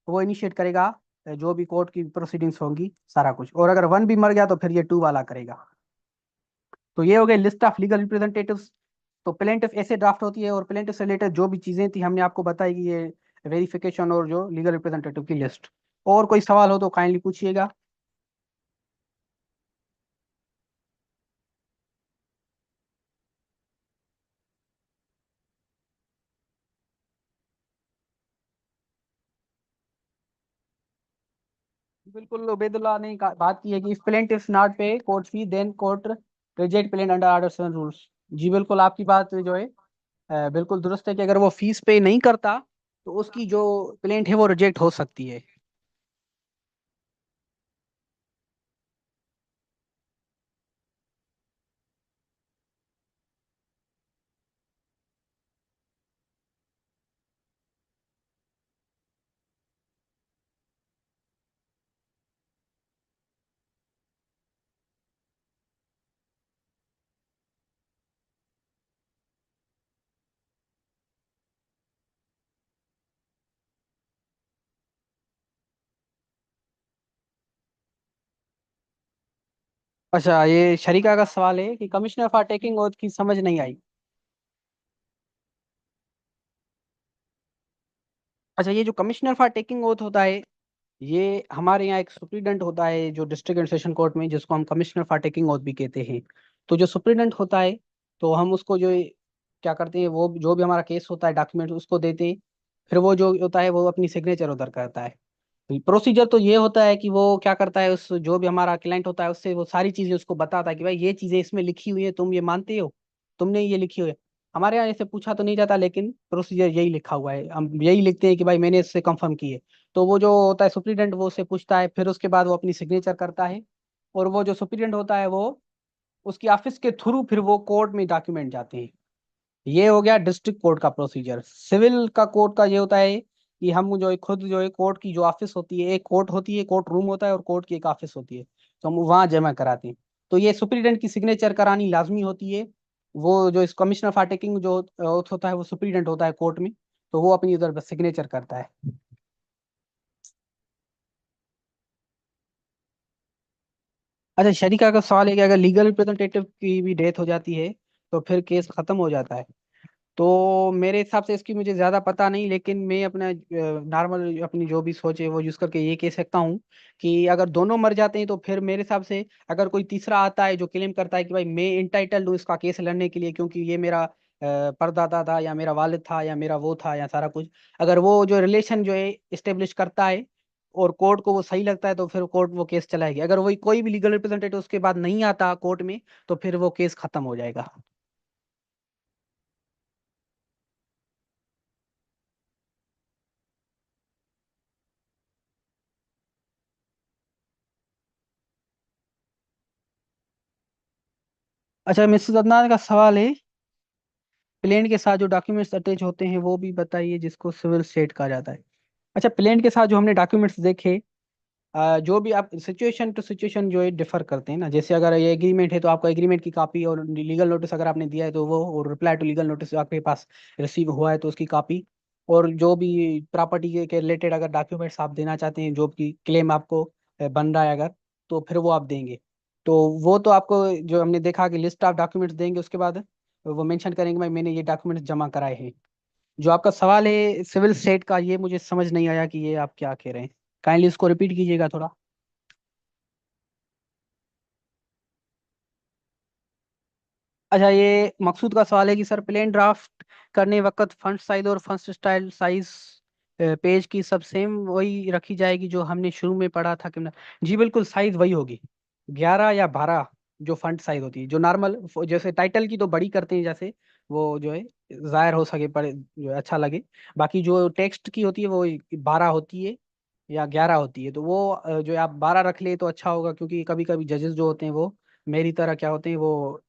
वो इनिशिएट करेगा जो भी कोर्ट की प्रोसीडिंग्स होंगी सारा कुछ, और अगर 1 भी मर गया तो फिर ये 2 वाला करेगा। तो ये हो गए लिस्ट ऑफ लीगल रिप्रेजेंटेटिव्स। तो प्लेंटिफ ऐसे ड्राफ्ट होती है, और प्लेंटिफ से रिलेटेड जो भी चीजें थी हमने आपको बताई कि ये वेरिफिकेशन और जो लीगल रिप्रेजेंटेटिव की लिस्ट। और कोई सवाल हो तो काइंडली पूछिएगा। बिल्कुल, उबैदुल्लाह ने बात की है कि if plaintiff not pay court fee then court reject plaint under order 7 rules. जी बिल्कुल, आपकी बात जो है बिल्कुल दुरुस्त है, कि अगर वो फीस पे नहीं करता तो उसकी जो प्लेंट है वो रिजेक्ट हो सकती है। अच्छा, ये शरीका का सवाल है कि कमिश्नर फॉर टेकिंग ओथ की समझ नहीं आई। अच्छा, ये जो कमिश्नर फॉर टेकिंग ओथ होता है, ये हमारे यहाँ एक सुप्रीडेंट होता है जो डिस्ट्रिक्ट एंड सेशन कोर्ट में, जिसको हम कमिश्नर फॉर टेकिंग ओथ भी कहते हैं। तो जो सुप्रीडेंट होता है, तो हम उसको जो क्या करते हैं, वो जो भी हमारा केस होता है डॉक्यूमेंट उसको देते हैं, फिर वो जो होता है वो अपनी सिग्नेचर उधर करता है। प्रोसीजर तो ये होता है कि वो क्या करता है, उस जो भी हमारा क्लाइंट होता है उससे वो सारी चीजें उसको बताता है कि भाई ये चीजें इसमें लिखी हुई है, तुम ये मानते हो, तुमने ये लिखी हुई है। हमारे यहाँ ऐसे पूछा तो नहीं जाता, लेकिन प्रोसीजर यही लिखा हुआ है, हम यही लिखते हैं कि भाई मैंने इससे कंफर्म की है। तो वो जो होता है सुप्रीडेंट वो उससे पूछता है, फिर उसके बाद वो अपनी सिग्नेचर करता है, और वो जो सुप्रीडेंट होता है वो उसकी ऑफिस के थ्रू फिर वो कोर्ट में डॉक्यूमेंट जाते हैं। ये हो गया डिस्ट्रिक्ट कोर्ट का प्रोसीजर। सिविल का कोर्ट का ये होता है कि हम जो है खुद जो है कोर्ट की जो ऑफिस होती है, एक कोर्ट होती है, कोर्ट रूम होता है, और कोर्ट की एक ऑफिस होती है, तो हम वहाँ जमा कराते हैं। तो ये सुप्रीडेंट की सिग्नेचर करानी लाजमी होती है। वो जो इस कमिश्नर ऑफ अंडरटेकिंग जो oath होता है, वो सुप्रीडेंट होता है कोर्ट में, तो वो अपनी उधर सिग्नेचर करता है। अच्छा, शरीका का सवाल है कि अगर लीगल रिप्रेजेंटेटिव की भी डेथ हो जाती है तो फिर केस खत्म हो जाता है। तो मेरे हिसाब से इसकी मुझे ज्यादा पता नहीं, लेकिन मैं अपना नॉर्मल अपनी जो भी सोच है वो यूज करके ये कह सकता हूँ कि अगर दोनों मर जाते हैं तो फिर मेरे हिसाब से अगर कोई तीसरा आता है जो क्लेम करता है कि भाई मैं इंटाइटल्ड हूँ इसका केस लड़ने के लिए, क्योंकि ये मेरा परदादा था, या मेरा वालिद था, या मेरा वो था, या सारा कुछ, अगर वो जो रिलेशन जो है इस्टेब्लिश करता है और कोर्ट को वो सही लगता है, तो फिर कोर्ट वो केस चलाएगी। अगर वही कोई भी लीगल रिप्रेजेंटेटिव उसके बाद नहीं आता कोर्ट में, तो फिर वो केस खत्म हो जाएगा। अच्छा, मिसेस अदनान का सवाल है, प्लेन के साथ जो डॉक्यूमेंट्स अटैच होते हैं वो भी बताइए जिसको सिविल स्टेट कहा जाता है। अच्छा, प्लेन के साथ जो हमने डॉक्यूमेंट्स देखे, जो भी आप सिचुएशन टू सिचुएशन जो है डिफर करते हैं ना, जैसे अगर ये एग्रीमेंट है तो आपको एग्रीमेंट की कॉपी, और लीगल नोटिस अगर आपने दिया है तो वो, और रिप्लाई टू लीगल नोटिस आपके पास रिसीव हुआ है तो उसकी कॉपी, और जो भी प्रॉपर्टी के रिलेटेड अगर डॉक्यूमेंट्स आप देना चाहते हैं, जो भी क्लेम आपको बन रहा है अगर, तो फिर वो आप देंगे। तो वो तो आपको जो हमने देखा कि लिस्ट ऑफ डॉक्यूमेंट्स देंगे, उसके बाद वो मेंशन करेंगे भाई मैंने ये डॉक्यूमेंट्स जमा कराए हैं। जो आपका सवाल है सिविल स्टेट का, ये मुझे समझ नहीं आया कि ये आप क्या कह रहे हैं। काइंडली इसको रिपीट कीजिएगा थोड़ा। अच्छा, ये मकसूद का सवाल है कि सर प्लेन ड्राफ्ट करने वक्त फंट साइज और फंट स्टाइल साइज पेज की सब सेम वही रखी जाएगी जो हमने शुरू में पढ़ा था कि जी बिल्कुल, साइज वही होगी, 11 या 12। जो फंट साइज होती है जो नॉर्मल, जैसे टाइटल की तो बड़ी करते हैं, जैसे वो जो है जाहिर हो सके, पढ़े जो है अच्छा लगे। बाकी जो टेक्स्ट की होती है वो 12 होती है या 11 होती है, तो वो जो है आप 12 रख ले तो अच्छा होगा, क्योंकि कभी कभी जजेस जो होते हैं वो मेरी तरह क्या होते हैं, वो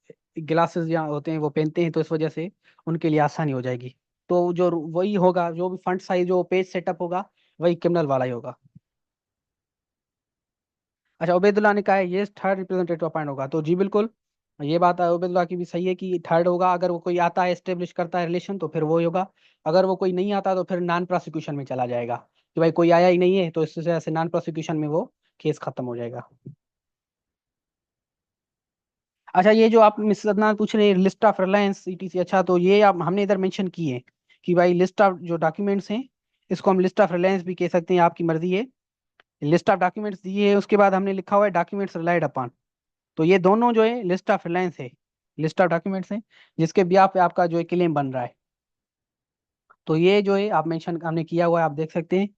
ग्लासेस या होते हैं वो पहनते हैं, तो इस वजह से उनके लिए आसानी हो जाएगी। तो जो वही होगा, जो भी फंड साइज जो पेज सेटअप होगा वही क्रिमिनल वाला ही होगा। अच्छा, उबैदुल्ला ने कहा है ये थर्ड रिप्रेजेंटेटिव अपॉइंट होगा, तो जी बिल्कुल, ये बात उबैदुल्ला की भी सही है कि थर्ड होगा। अगर वो कोई आता है एस्टेब्लिश करता है रिलेशन तो फिर वो ही होगा। अगर वो कोई नहीं आता तो फिर नॉन प्रोसिक्यूशन में चला जाएगा, कि भाई कोई आया ही नहीं है, तो इस वजह से नॉन प्रोसिक्यूशन में वो केस खत्म हो जाएगा। अच्छा, ये जो आप मिस अदनान पूछ रहे हैं लिस्ट ऑफ रिलायंस ईटीसी, अच्छा तो ये आप हमने इधर मेंशन की है कि भाई लिस्ट ऑफ जो डॉक्यूमेंट्स हैं, इसको हम लिस्ट ऑफ रिलायंस भी कह सकते हैं, आपकी मर्जी है। लिस्ट ऑफ डॉक्यूमेंट्स दिए है, उसके बाद हमने लिखा हुआ है डॉक्यूमेंट्स रिलाइड अपॉन। तो ये दोनों जो है लिस्ट ऑफ रिलायंस है, लिस्ट ऑफ डॉक्यूमेंट्स है जिसके ब्याह पे आपका जो है क्लेम बन रहा है। तो ये जो है आप मेंशन हमने किया हुआ है, आप देख सकते हैं।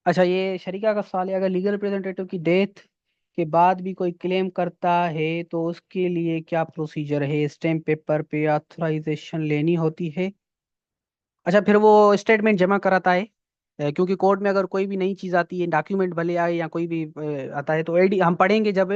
अच्छा, ये शरीका का सवाल है, अगर लीगल रिप्रेजेंटेटिव की डेथ के बाद भी कोई क्लेम करता है तो उसके लिए क्या प्रोसीजर है, स्टैम्प पेपर पे ऑथराइजेशन लेनी होती है? अच्छा, फिर वो स्टेटमेंट जमा कराता है। क्योंकि कोर्ट में अगर कोई भी नई चीज आती है, डॉक्यूमेंट भले आए या कोई भी आता है, तो एडी हम पढ़ेंगे जब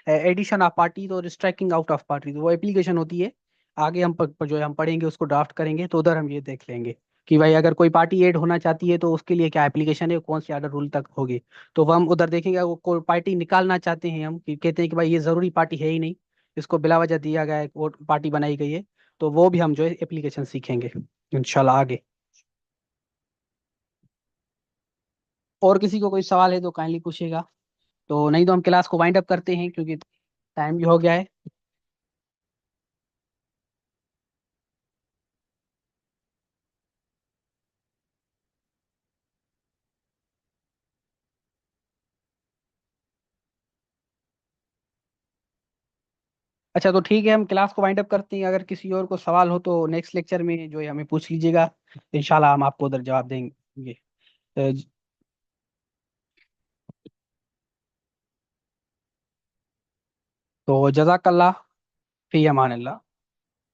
एडिशन ऑफ पार्टी और स्ट्राइकिंग आउट ऑफ पार्टी, तो वो एप्लीकेशन होती है। आगे हम जो है हम पढ़ेंगे, उसको ड्राफ्ट करेंगे, तो उधर हम ये देख लेंगे कि भाई अगर कोई पार्टी ऐड होना चाहती है तो उसके लिए क्या एप्लीकेशन है, कौन सी ऑर्डर रूल तक होगी। तो वो हम उधर देखेंगे। वो कोई पार्टी निकालना चाहते हैं हम, कि कहते हैं कि भाई ये जरूरी पार्टी है ही नहीं, इसको बिला वजह दिया गया है, वो पार्टी बनाई गई है, तो वो भी हम जो है एप्लीकेशन सीखेंगे इंशाल्लाह आगे। और किसी को कोई सवाल है तो काइंडली पूछेगा, तो नहीं तो हम क्लास को वाइंड अप करते हैं क्योंकि टाइम भी हो गया है। अच्छा, तो ठीक है, हम क्लास को वाइंड अप करते हैं। अगर किसी और को सवाल हो तो नेक्स्ट लेक्चर में जो है हमें पूछ लीजिएगा, इंशाल्लाह हम आपको उधर जवाब देंगे। अ, तो जजाकल्ला, फी अमान अल्लाह।